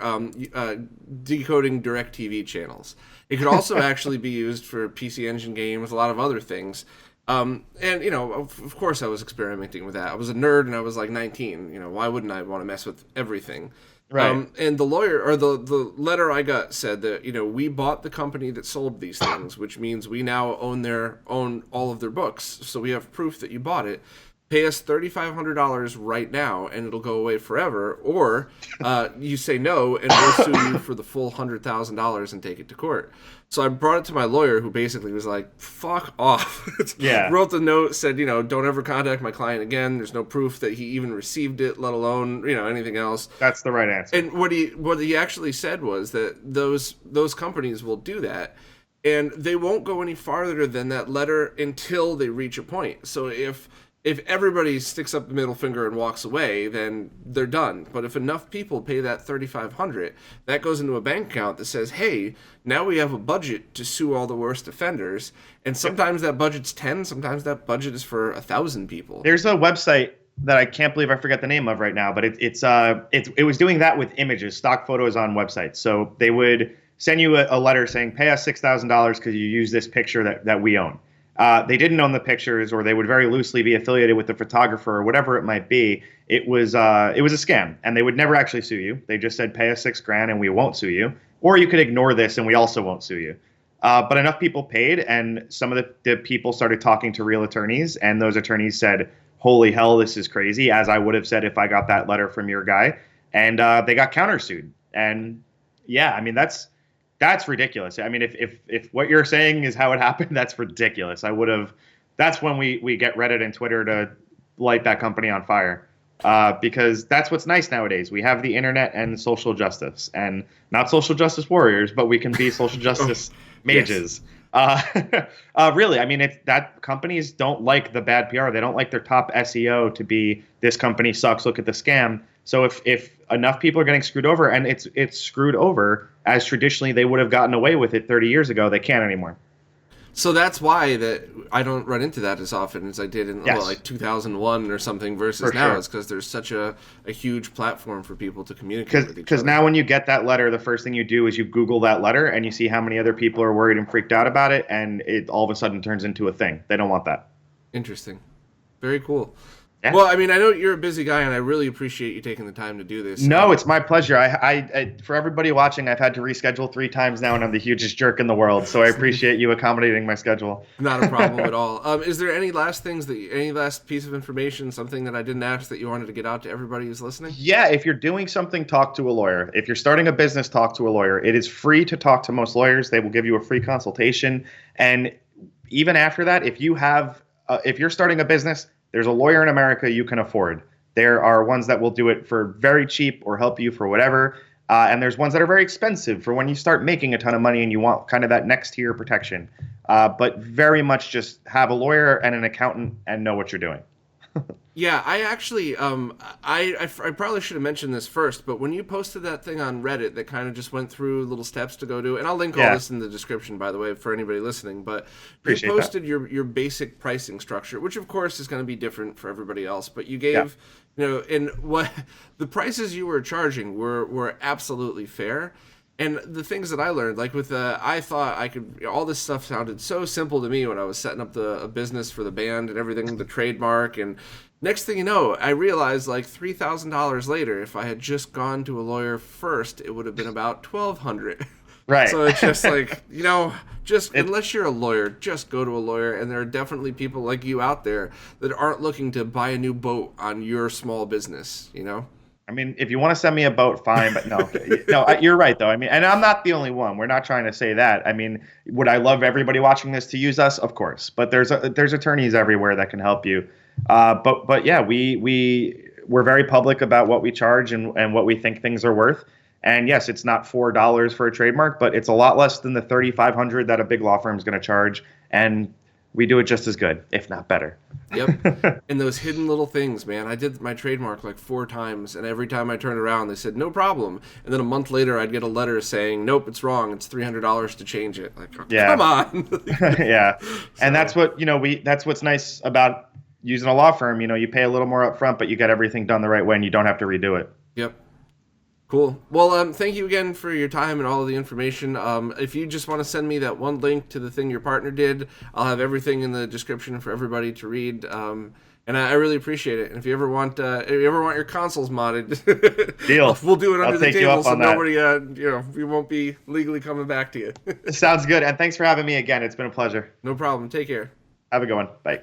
decoding DirecTV channels. It could also actually be used for PC Engine games, a lot of other things. And, you know, of course I was experimenting with that. I was a nerd and I was like 19. You know, why wouldn't I want to mess with everything? Right. And the lawyer, or the letter I got said that, you know, we bought the company that sold these things, which means we now own all of their books. So we have proof that you bought it. Pay us $3,500 right now, and it'll go away forever. Or you say no, and we'll sue you for the full $100,000 and take it to court. So I brought it to my lawyer, who basically was like, "Fuck off." Yeah. Wrote the note, said, you know, don't ever contact my client again. There's no proof that he even received it, let alone, you know, anything else. That's the right answer. And what he actually said was that those companies will do that. And they won't go any farther than that letter until they reach a point. So if everybody sticks up the middle finger and walks away, then they're done. But if enough people pay that $3,500, that goes into a bank account that says, hey, now we have a budget to sue all the worst offenders. And sometimes that budget's 10, sometimes that budget is for 1,000 people. There's a website that I can't believe I forget the name of right now, but it was doing that with images, stock photos on websites. So they would send you a letter saying, pay us $6,000 because you use this picture that we own. They didn't own the pictures, or they would very loosely be affiliated with the photographer or whatever it might be. It was a scam, and they would never actually sue you. They just said, pay us $6,000 and we won't sue you, or you could ignore this and we also won't sue you. But enough people paid, and some of the people started talking to real attorneys, and those attorneys said, holy hell, this is crazy, as I would have said if I got that letter from your guy. And they got countersued. And yeah, I mean, that's ridiculous. I mean, if what you're saying is how it happened, that's ridiculous. That's when we get Reddit and Twitter to light that company on fire. Because that's what's nice nowadays. We have the internet and social justice, and not social justice warriors, but we can be social justice mages. Really, I mean, that companies don't like the bad PR. They don't like their top SEO to be, this company sucks, look at the scam. So if enough people are getting screwed over, and it's screwed over as traditionally they would have gotten away with it 30 years ago, they can't anymore. So that's why that I don't run into that as often as I did in like 2001 or something versus now. It's because there's such a huge platform for people to communicate with each other. Because now when you get that letter, the first thing you do is you Google that letter and you see how many other people are worried and freaked out about it, and it all of a sudden turns into a thing. They don't want that. Interesting. Very cool. Yeah. Well, I mean, I know you're a busy guy, and I really appreciate you taking the time to do this. No, it's my pleasure. I for everybody watching, I've had to reschedule 3 times now, and I'm the hugest jerk in the world. So I appreciate you accommodating my schedule. Not a problem at all. Is there any last any last piece of information, something that I didn't ask that you wanted to get out to everybody who's listening? Yeah, if you're doing something, talk to a lawyer. If you're starting a business, talk to a lawyer. It is free to talk to most lawyers. They will give you a free consultation. And even after that, if you're starting a business, there's a lawyer in America you can afford. There are ones that will do it for very cheap or help you for whatever. And there's ones that are very expensive for when you start making a ton of money and you want kind of that next tier protection. But very much just have a lawyer and an accountant and know what you're doing. Yeah, I actually, I probably should have mentioned this first, but when you posted that thing on Reddit that kind of just went through little steps to go do, and I'll link all this in the description, by the way, for anybody listening, but you posted your basic pricing structure, which of course is going to be different for everybody else, but you gave, you know, and what the prices you were charging were absolutely fair. And the things that I learned, like with I thought I could, all this stuff sounded so simple to me when I was setting up a business for the band and everything, the trademark. And next thing you know, I realized like $3,000 later, if I had just gone to a lawyer first, it would have been about $1,200. Right. So it's just like, you know, unless you're a lawyer, just go to a lawyer. And there are definitely people like you out there that aren't looking to buy a new boat on your small business, you know? I mean, if you want to send me a boat, fine, but no, you're right though. I mean, and I'm not the only one. We're not trying to say that. I mean, would I love everybody watching this to use us? Of course, but there's attorneys everywhere that can help you. But yeah, we're very public about what we charge and what we think things are worth. And yes, it's not $4 for a trademark, but it's a lot less than the $3,500 that a big law firm is going to charge. And we do it just as good, if not better. Yep. And those hidden little things, man. I did my trademark like 4 times, and every time I turned around, they said, no problem. And then a month later, I'd get a letter saying, nope, it's wrong. It's $300 to change it. Like, come on. Yeah. And that's what, that's what's nice about using a law firm. You pay a little more up front, but you get everything done the right way, and you don't have to redo it. Yep. Cool. Well, thank you again for your time and all of the information. If you just want to send me that one link to the thing your partner did, I'll have everything in the description for everybody to read. And I really appreciate it. And if you ever want your consoles modded, deal. We'll do it under the table, so nobody, we won't be legally coming back to you. Sounds good. And thanks for having me again. It's been a pleasure. No problem. Take care. Have a good one. Bye.